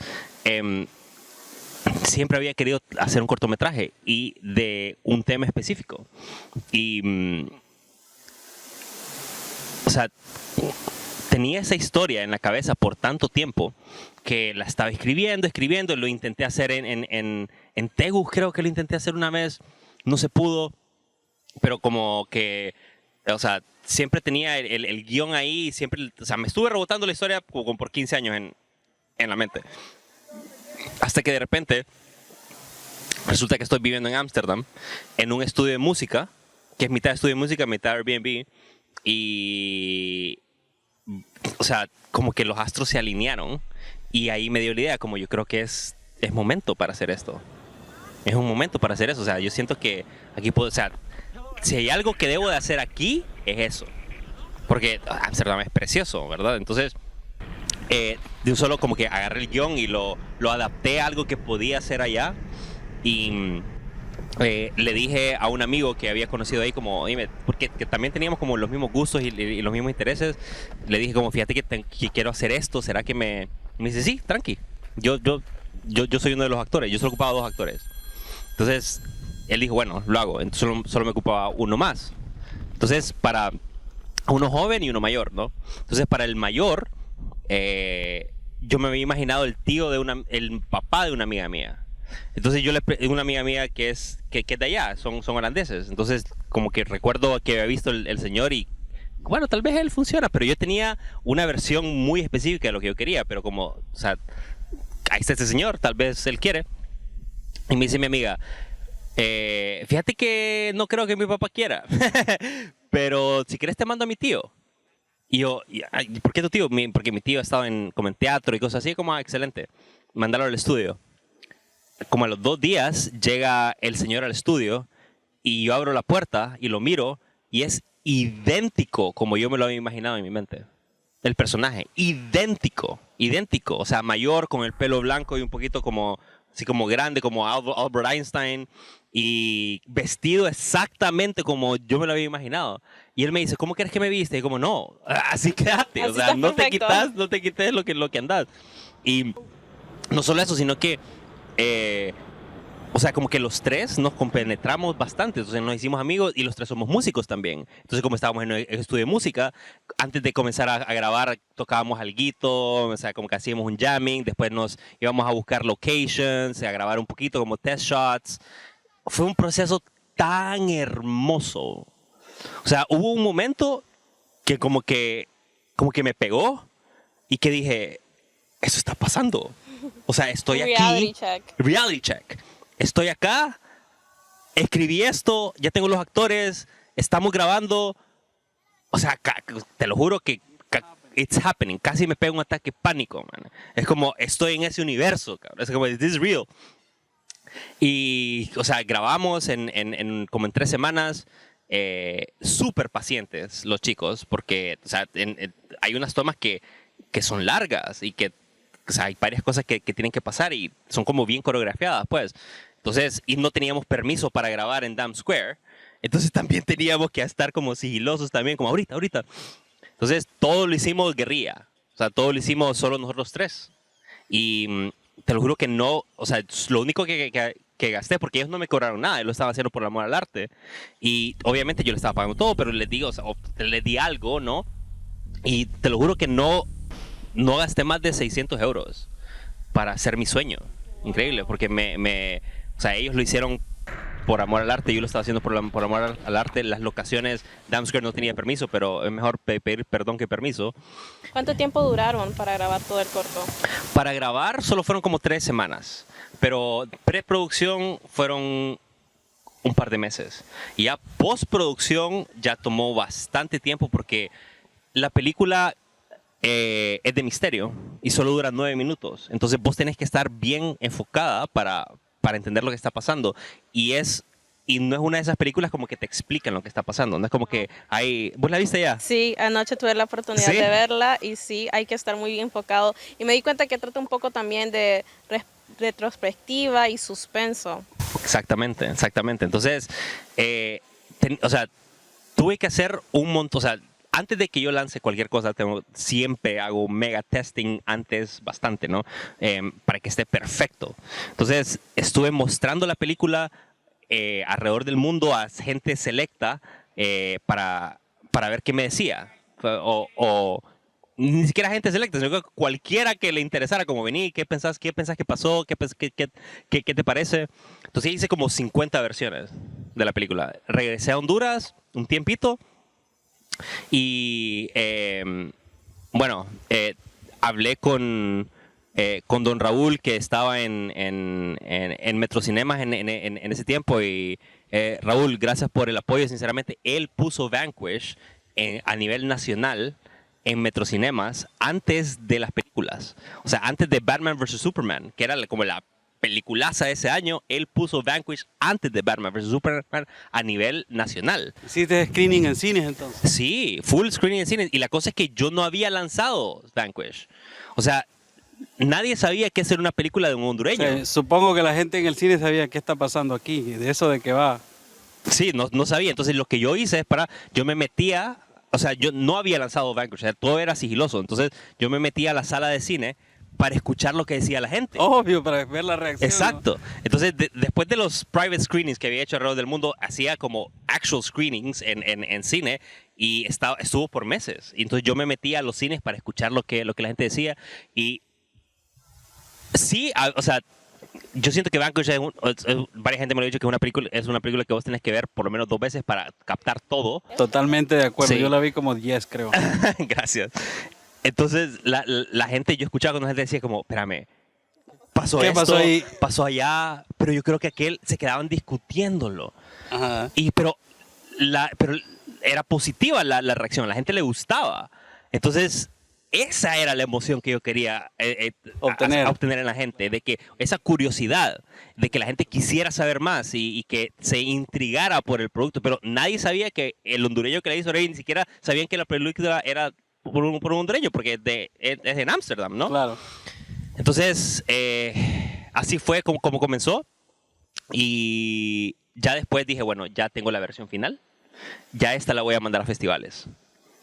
siempre había querido hacer un cortometraje y de un tema específico. Y, o sea, tenía esa historia en la cabeza por tanto tiempo que la estaba escribiendo, lo intenté hacer en Tegus, creo que lo intenté hacer una vez, no se pudo, pero como que, o sea, siempre tenía el guión ahí, siempre, o sea, me estuve rebotando la historia como por 15 años en la mente. Hasta que de repente resulta que estoy viviendo en Ámsterdam, en un estudio de música, que es mitad estudio de música, mitad Airbnb, y, o sea, como que los astros se alinearon, y ahí me dio la idea, como yo creo que es momento para hacer esto. Es un momento para hacer eso, o sea, yo siento que aquí puedo, o sea, si hay algo que debo de hacer aquí, es eso. Porque Ámsterdam es precioso, ¿verdad? Entonces, de un solo como que agarré el guión y lo adapté a algo que podía hacer allá. Y le dije a un amigo que había conocido ahí, como, dime, porque que también teníamos como los mismos gustos y los mismos intereses. Le dije como, fíjate que quiero hacer esto, ¿será que me dice, sí, tranqui. Yo soy uno de los actores, yo solo ocupaba 2 actores. Entonces, él dijo, bueno, lo hago. Entonces solo me ocupaba uno más. Entonces, para uno joven y uno mayor, ¿no? Entonces, para el mayor, yo me había imaginado el papá de una amiga mía. Entonces una amiga mía que es de allá, son holandeses. Entonces como que recuerdo que había visto el señor y bueno, tal vez él funciona, pero yo tenía una versión muy específica de lo que yo quería, pero como, o sea, ahí está este señor, tal vez él quiere. Y me dice mi amiga, fíjate que no creo que mi papá quiera, pero si quieres te mando a mi tío. Y yo, ¿por qué tu tío? Porque mi tío estaba como en teatro y cosas así, como, excelente, mandarlo al estudio. Como a los 2 días llega el señor al estudio y yo abro la puerta y lo miro y es idéntico como yo me lo había imaginado en mi mente. El personaje, idéntico, o sea, mayor, con el pelo blanco y un poquito como, así como grande, como Albert Einstein, y vestido exactamente como yo me lo había imaginado. Y él me dice, ¿cómo crees que me viste? Y como, no, así quédate, Así o sea, no te perfecto. quites lo que andas. Y no solo eso, sino que, o sea, como que los tres nos compenetramos bastante, entonces nos hicimos amigos y los tres somos músicos también. Entonces, como estábamos en el estudio de música, antes de comenzar a grabar, tocábamos alguito, o sea, como que hacíamos un jamming, después nos íbamos a buscar locations, a grabar un poquito como test shots. Fue un proceso tan hermoso. O sea, hubo un momento que como que me pegó y que dije, eso está pasando. O sea, estoy aquí. Reality check. Reality check. Estoy acá, escribí esto, ya tengo los actores, estamos grabando. O sea, te lo juro que it's happening. Casi me pega un ataque de pánico, man. Es como, estoy en ese universo, cabrón. Es como, this is real. Y, o sea, grabamos como en 3 semanas. Súper pacientes los chicos, porque, o sea, hay unas tomas que son largas y que, o sea, hay varias cosas que tienen que pasar y son como bien coreografiadas, pues. Entonces, y no teníamos permiso para grabar en Dam Square, entonces también teníamos que estar como sigilosos también, como ahorita. Entonces, todo lo hicimos guerrilla, o sea, todo lo hicimos solo nosotros tres. Y te lo juro que no, o sea, lo único que gasté, porque ellos no me cobraron nada, ellos lo estaban haciendo por amor al arte. Y obviamente yo les estaba pagando todo, pero les digo, o sea, les di algo, ¿no? Y te lo juro que no gasté más de 600 euros para hacer mi sueño. Increíble, porque o sea, ellos lo hicieron por amor al arte, yo lo estaba haciendo por amor al arte. Las locaciones, Dam Square no tenía permiso, pero es mejor pedir perdón que permiso. ¿Cuánto tiempo duraron para grabar todo el corto? Para grabar solo fueron como 3 semanas, pero preproducción fueron un par de meses. Y ya postproducción ya tomó bastante tiempo porque la película es de misterio y solo dura 9 minutos. Entonces vos tenés que estar bien enfocada para entender lo que está pasando. Y no es una de esas películas como que te explican lo que está pasando. No es como que hay... ¿Vos la viste ya? Sí, anoche tuve la oportunidad ¿Sí? de verla y sí, hay que estar muy bien enfocado. Y me di cuenta que trata un poco también de retrospectiva y suspenso. Exactamente. Entonces, o sea, tuve que hacer un montón... O sea, antes de que yo lance cualquier cosa, siempre hago mega testing antes bastante, ¿no? Para que esté perfecto. Entonces, estuve mostrando la película alrededor del mundo a gente selecta para ver qué me decía. O ni siquiera gente selecta, sino que cualquiera que le interesara, como vení, ¿qué pensás que pasó? ¿Qué te parece? Entonces hice como 50 versiones de la película. Regresé a Honduras un tiempito y bueno, hablé con don Raúl, que estaba en Metrocinemas en ese tiempo. Y Raúl, gracias por el apoyo. Sinceramente, él puso Vanquish a nivel nacional en Metrocinemas antes de las películas. O sea, antes de Batman vs. Superman, que era como la peliculaza de ese año. Él puso Vanquish antes de Batman vs. Superman a nivel nacional. ¿Hiciste screening en cines entonces? Sí, full screening en cines. Y la cosa es que yo no había lanzado Vanquish. O sea, nadie sabía que era una película de un hondureño. Supongo que la gente en el cine sabía qué está pasando aquí, de eso de qué va. Sí, no sabía. Entonces lo que yo hice es yo me metía, o sea, yo no había lanzado Vanquish, o sea, todo era sigiloso. Entonces yo me metía a la sala de cine para escuchar lo que decía la gente. Obvio, para ver la reacción. Exacto. ¿No? Entonces, después de los private screenings que había hecho alrededor del mundo, hacía como actual screenings en cine y estuvo por meses. Y entonces yo me metía a los cines para escuchar lo que la gente decía. Y sí, o sea, yo siento que Vanquish varias gente me lo ha dicho que es una película que vos tenés que ver por lo menos 2 veces para captar todo. Totalmente de acuerdo. Sí. Yo la vi como 10, creo. Gracias. Entonces, la gente, yo escuchaba cuando la gente decía como, espérame, pasó ¿Qué esto, pasó ahí? pasó allá, pero yo creo que se quedaban discutiéndolo. Ajá. Pero era positiva la reacción, a la gente le gustaba. Entonces, esa era la emoción que yo quería obtener en la gente, de que esa curiosidad, de que la gente quisiera saber más y que se intrigara por el producto. Pero nadie sabía que el hondureño que le hizo Rey, ni siquiera sabían que la película era por un hondureño, porque es en Ámsterdam, ¿no? Claro. Entonces, así fue como comenzó. Y ya después dije, bueno, ya tengo la versión final. Ya esta la voy a mandar a festivales.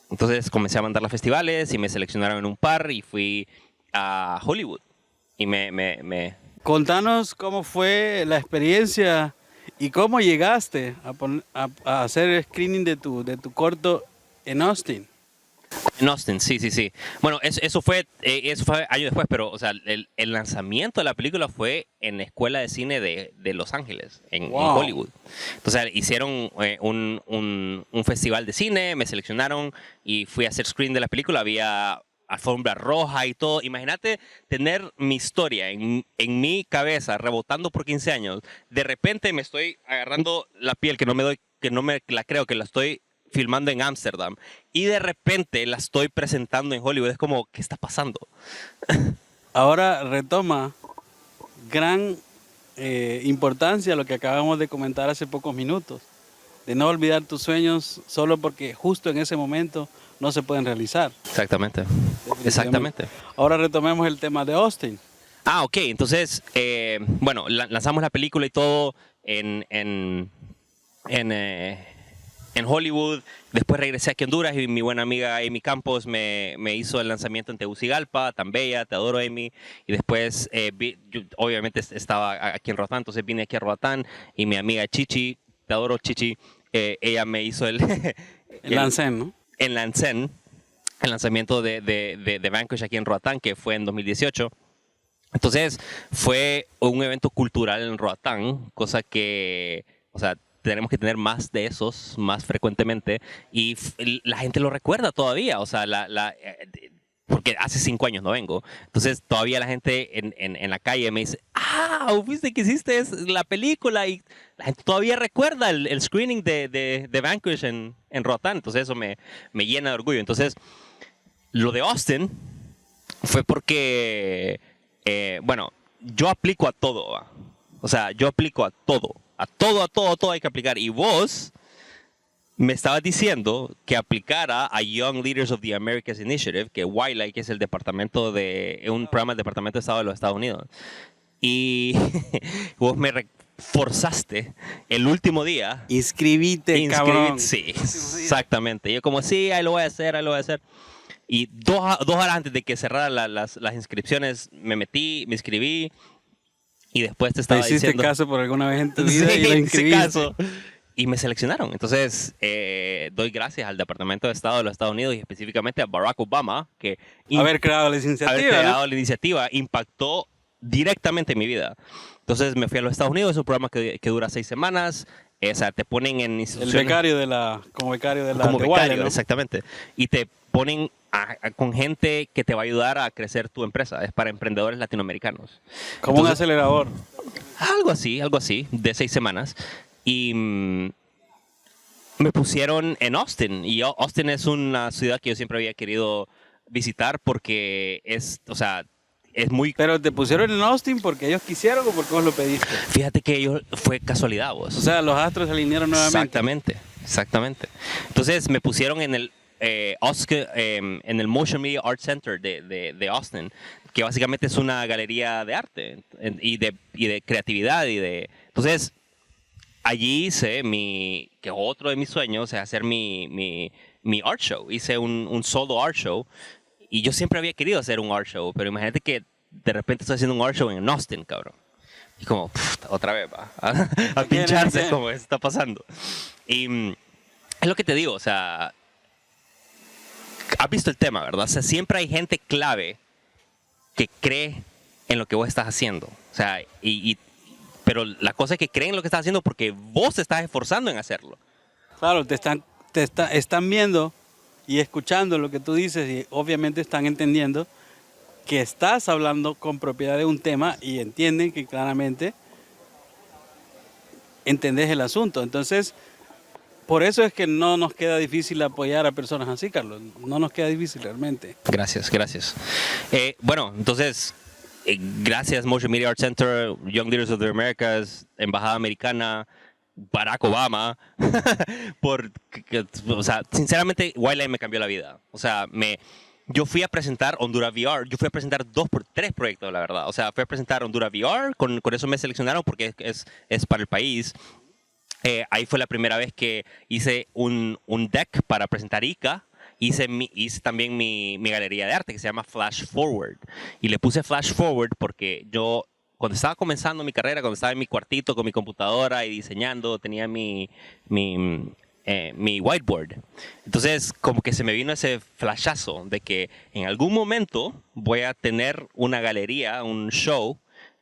Entonces comencé a mandar a festivales y me seleccionaron en un par y fui a Hollywood. Y me... Contanos cómo fue la experiencia y cómo llegaste a hacer screening de tu corto en Austin. En Austin, sí, sí, sí. Bueno, eso fue años después, pero o sea, el lanzamiento de la película fue en la Escuela de Cine de Los Ángeles, en Wow. Hollywood. Entonces hicieron un festival de cine, me seleccionaron y fui a hacer screen de la película. Había alfombra roja y todo. Imagínate tener mi historia en mi cabeza rebotando por 15 años. De repente me estoy agarrando la piel que no me la creo, que la estoy filmando en Ámsterdam y de repente la estoy presentando en Hollywood. Es como, ¿qué está pasando? Ahora retoma gran importancia lo que acabamos de comentar hace pocos minutos, de no olvidar tus sueños solo porque justo en ese momento no se pueden realizar. Exactamente. Definitivamente. Exactamente. Ahora retomemos el tema de Austin. Ah, ok. Entonces, bueno, lanzamos la película y todo en Hollywood. Después regresé aquí a Honduras y mi buena amiga Amy Campos me hizo el lanzamiento en Tegucigalpa, tan bella, te adoro Amy. Y después, yo obviamente estaba aquí en Roatán, entonces vine aquí a Roatán y mi amiga Chichi, te adoro Chichi, ella me hizo El Lancen, ¿no? en Lancen, el lanzamiento de Vanquish aquí en Roatán, que fue en 2018. Entonces, fue un evento cultural en Roatán, cosa que, o sea, tenemos que tener más de esos, más frecuentemente, y la gente lo recuerda todavía, o sea, porque hace 5 años no vengo, entonces todavía la gente en la calle me dice, viste que hiciste la película, y la gente todavía recuerda el screening de Vanquish en Roatán, entonces eso me llena de orgullo. Entonces, lo de Austin fue porque, bueno, yo aplico a todo, ¿va? O sea, yo aplico a todo. A todo hay que aplicar. Y vos me estabas diciendo que aplicara a Young Leaders of the Americas Initiative, que YLAI, que es el departamento un programa del Departamento de Estado de los Estados Unidos. Y vos me forzaste el último día. Inscribite, cabrón. Sí, exactamente. Yo como, sí, ahí lo voy a hacer. Y 2 horas antes de que cerraran las inscripciones, me metí, me inscribí. Y después te estaba hiciste diciendo... caso por alguna vez en tu vida y lo hice inscribiste. caso. Y me seleccionaron. Entonces, doy gracias al Departamento de Estado de los Estados Unidos y específicamente a Barack Obama, que Haber creado la iniciativa. la iniciativa impactó directamente en mi vida. Entonces, me fui a los Estados Unidos. Es un programa que dura 6 semanas. O sea, te ponen en instituciones... El becario como becario de la Como becario, Wiley, ¿no? exactamente. Y te ponen con gente que te va a ayudar a crecer tu empresa. Es para emprendedores latinoamericanos. Como un acelerador. Algo así, de 6 semanas. Y me pusieron en Austin. Y Austin es una ciudad que yo siempre había querido visitar porque es muy... Pero te pusieron en Austin porque ellos quisieron o porque vos lo pediste. Fíjate que fue casualidad, vos. O sea, los astros se alinearon nuevamente. Exactamente. Entonces me pusieron en el en el Motion Media Art Center de Austin, que básicamente es una galería de arte y de creatividad entonces allí hice que otro de mis sueños es hacer mi art show. Hice un solo art show y yo siempre había querido hacer un art show, pero imagínate que de repente estoy haciendo un art show en Austin, cabrón. Y como, otra vez va a pincharse como está pasando. Y es lo que te digo, o sea, has visto el tema, ¿verdad? O sea, siempre hay gente clave que cree en lo que vos estás haciendo. O sea, pero la cosa es que creen en lo que estás haciendo porque vos te estás esforzando en hacerlo. Claro, están viendo y escuchando lo que tú dices y obviamente están entendiendo que estás hablando con propiedad de un tema y entienden que claramente entendés el asunto. Entonces, por eso es que no nos queda difícil apoyar a personas así, Carlos. No nos queda difícil realmente. Gracias. Bueno, entonces, gracias Motion Media Art Center, Young Leaders of the Americas, Embajada Americana, Barack Obama, o sea, sinceramente, YLAI me cambió la vida. O sea, yo fui a presentar Honduras VR, yo fui a presentar 3 proyectos, la verdad. O sea, fui a presentar Honduras VR, con eso me seleccionaron porque es para el país. Ahí fue la primera vez que hice un deck para presentar ICA hice también mi galería de arte que se llama Flash Forward. Y le puse Flash Forward porque yo, cuando estaba comenzando mi carrera, cuando estaba en mi cuartito con mi computadora y diseñando, tenía mi whiteboard. Entonces, como que se me vino ese flashazo de que en algún momento voy a tener una galería, un show,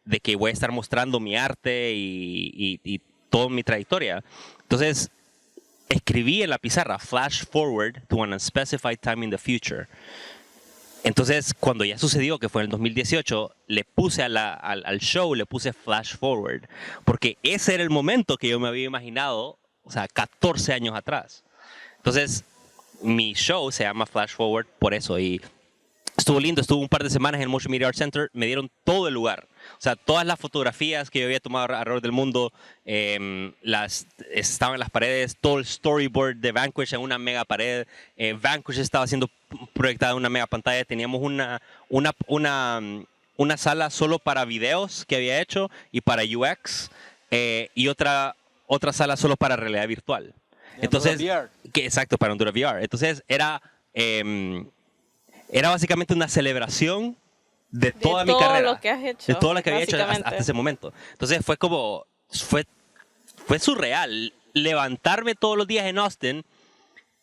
de que voy a estar mostrando mi arte y toda mi trayectoria. Entonces, escribí en la pizarra, flash forward to an unspecified time in the future. Entonces, cuando ya sucedió, que fue en el 2018, le puse al show, le puse flash forward, porque ese era el momento que yo me había imaginado, o sea, 14 años atrás. Entonces, mi show se llama Flash Forward por eso, y estuvo lindo, estuvo un par de semanas en el Motion Media Art Center, me dieron todo el lugar. O sea, todas las fotografías que yo había tomado alrededor del mundo estaban en las paredes, todo el storyboard de Vanquish en una mega pared. Vanquish estaba siendo proyectada en una mega pantalla. Teníamos una sala solo para videos que había hecho y para UX, y otra sala solo para realidad virtual. Entonces, exacto, para Honduras VR. Entonces era básicamente una celebración de toda mi carrera. Lo que has hecho, de todo lo que había hecho hasta ese momento. Entonces fue surreal levantarme todos los días en Austin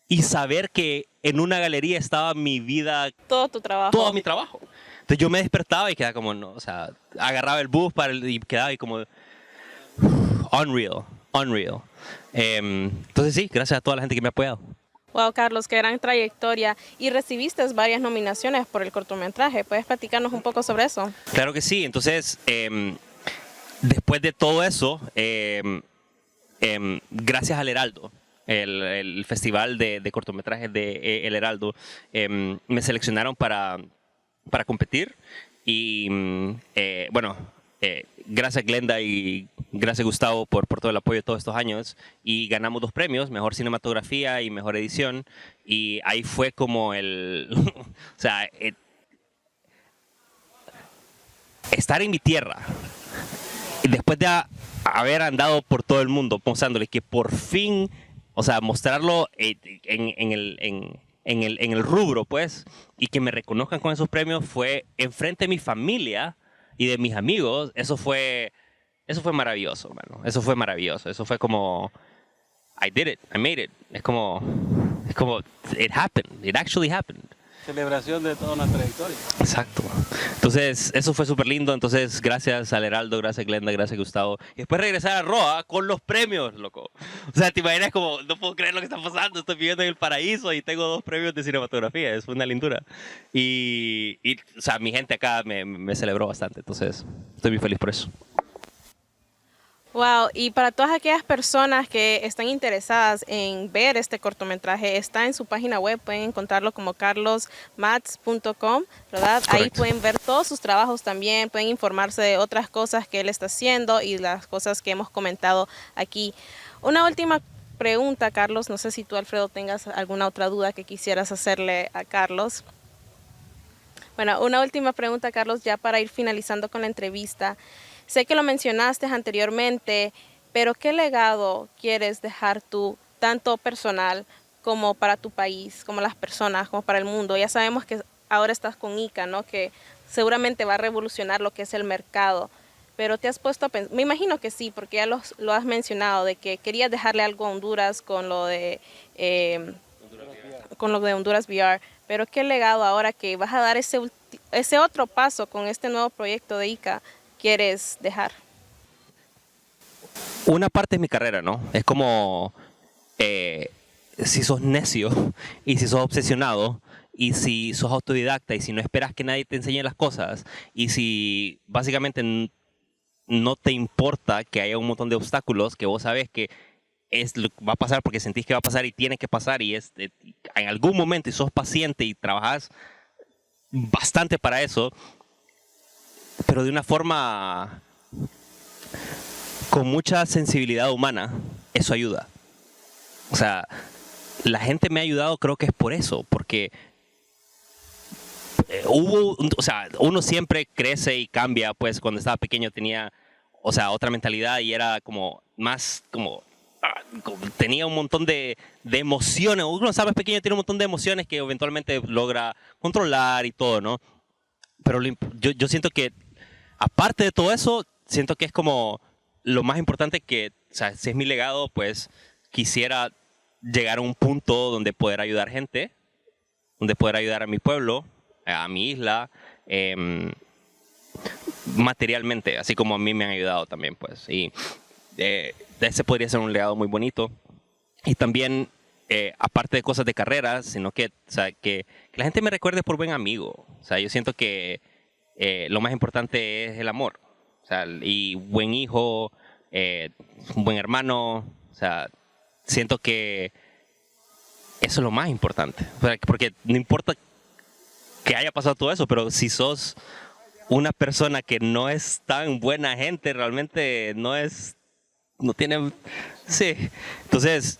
y saber que en una galería estaba mi vida. Todo tu trabajo. Todo mi trabajo. Entonces yo me despertaba y quedaba como, no, o sea, agarraba el bus y quedaba ahí como unreal. Entonces sí, gracias a toda la gente que me ha apoyado. Wow, Carlos, qué gran trayectoria. Y recibiste varias nominaciones por el cortometraje. ¿Puedes platicarnos un poco sobre eso? Claro que sí. Entonces, después de todo eso, gracias al Heraldo, el festival de cortometrajes de El Heraldo, me seleccionaron para competir. Y bueno, gracias Glenda y gracias Gustavo por todo el apoyo todos estos años, y ganamos 2 premios, mejor cinematografía y mejor edición, y ahí fue como o sea, estar en mi tierra y después de haber andado por todo el mundo pensándole que por fin, o sea, mostrarlo en el rubro, pues, y que me reconozcan con esos premios fue enfrente de mi familia y de mis amigos. Eso fue maravilloso, hermano. Eso fue maravilloso. Eso fue como, I did it, I made it. Es como, it happened, it actually happened. Celebración de toda una trayectoria. Exacto. Entonces, eso fue súper lindo. Entonces, gracias al Heraldo, gracias Glenda, gracias Gustavo. Y después regresar a Roa con los premios, loco. O sea, te imaginas como, no puedo creer lo que está pasando. Estoy viviendo en el paraíso y tengo 2 premios de cinematografía. Es una lindura. Y o sea, mi gente acá me celebró bastante. Entonces, estoy muy feliz por eso. Wow, y para todas aquellas personas que están interesadas en ver este cortometraje, está en su página web, pueden encontrarlo como carlosmats.com, ¿verdad? Correcto. Ahí pueden ver todos sus trabajos también, pueden informarse de otras cosas que él está haciendo y las cosas que hemos comentado aquí. Una última pregunta, Carlos, no sé si tú, Alfredo, tengas alguna otra duda que quisieras hacerle a Carlos. Bueno, una última pregunta, Carlos, ya para ir finalizando con la entrevista. Sé que lo mencionaste anteriormente, pero ¿qué legado quieres dejar tú, tanto personal como para tu país, como las personas, como para el mundo? Ya sabemos que ahora estás con ICA, ¿no? Que seguramente va a revolucionar lo que es el mercado, pero te has puesto a pensar, me imagino que sí, porque ya lo has mencionado, de que querías dejarle algo a Honduras con lo de Honduras VR, pero ¿qué legado ahora que vas a dar ese otro paso con este nuevo proyecto de ICA quieres dejar? Una parte de mi carrera, ¿no? Es como si sos necio y si sos obsesionado y si sos autodidacta y si no esperas que nadie te enseñe las cosas y si básicamente no te importa que haya un montón de obstáculos que vos sabes que va a pasar porque sentís que va a pasar y tiene que pasar y en algún momento y sos paciente y trabajas bastante para eso, pero de una forma con mucha sensibilidad humana, eso ayuda. O sea, la gente me ha ayudado, creo que es por eso, porque o sea, uno siempre crece y cambia, pues cuando estaba pequeño tenía, o sea, otra mentalidad y era como más como tenía un montón de emociones. Uno sabe, es pequeño, tiene un montón de emociones que eventualmente logra controlar y todo, ¿no? Pero yo siento que, aparte de todo eso, siento que es como lo más importante que, o sea, si es mi legado, pues quisiera llegar a un punto donde poder ayudar gente, donde poder ayudar a mi pueblo, a mi isla, materialmente, así como a mí me han ayudado también, pues. Y ese podría ser un legado muy bonito. Y también, aparte de cosas de carrera, sino que, o sea, que la gente me recuerde por buen amigo. O sea, yo siento que lo más importante es el amor. O sea, y buen hijo, un buen hermano. O sea, siento que eso es lo más importante. O sea, porque no importa que haya pasado todo eso, pero si sos una persona que no es tan buena gente, realmente no tiene, sí. Entonces,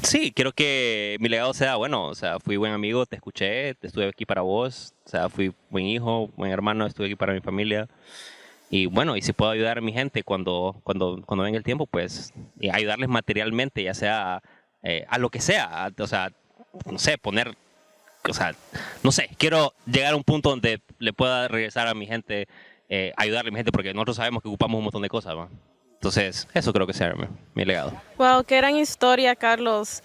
sí, quiero que mi legado sea, bueno, o sea, fui buen amigo, te escuché, estuve aquí para vos, o sea, fui buen hijo, buen hermano, estuve aquí para mi familia. Y bueno, y si puedo ayudar a mi gente cuando venga el tiempo, pues, y ayudarles materialmente, ya sea a lo que sea, o sea, no sé, poner, o sea, no sé, quiero llegar a un punto donde le pueda regresar a mi gente, ayudarle a mi gente, porque nosotros sabemos que ocupamos un montón de cosas, ¿va? Entonces, eso creo que sea mi legado. Wow, qué gran historia, Carlos.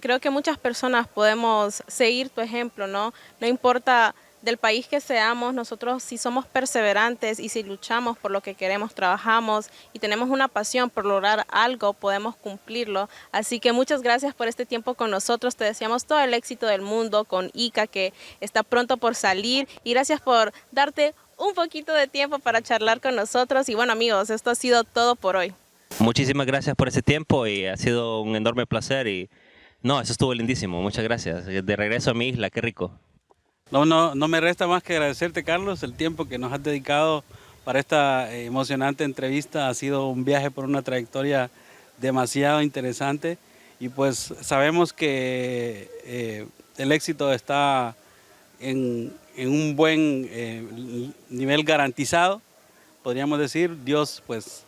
Creo que muchas personas podemos seguir tu ejemplo, ¿no? No importa del país que seamos, nosotros si somos perseverantes y si luchamos por lo que queremos, trabajamos y tenemos una pasión por lograr algo, podemos cumplirlo. Así que muchas gracias por este tiempo con nosotros. Te deseamos todo el éxito del mundo con ICA, que está pronto por salir. Y gracias por darte un poquito de tiempo para charlar con nosotros. Y bueno, amigos, esto ha sido todo por hoy. Muchísimas gracias por ese tiempo y ha sido un enorme placer y no, eso estuvo lindísimo, muchas gracias. De regreso a mi isla, qué rico. No me resta más que agradecerte, Carlos, el tiempo que nos has dedicado para esta emocionante entrevista. Ha sido un viaje por una trayectoria demasiado interesante y pues sabemos que el éxito está en un buen nivel garantizado, podríamos decir. Dios pues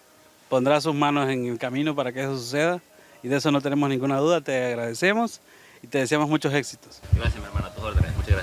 pondrá sus manos en el camino para que eso suceda y de eso no tenemos ninguna duda. Te agradecemos y te deseamos muchos éxitos. Gracias, mi hermano, a tus órdenes, muchas gracias.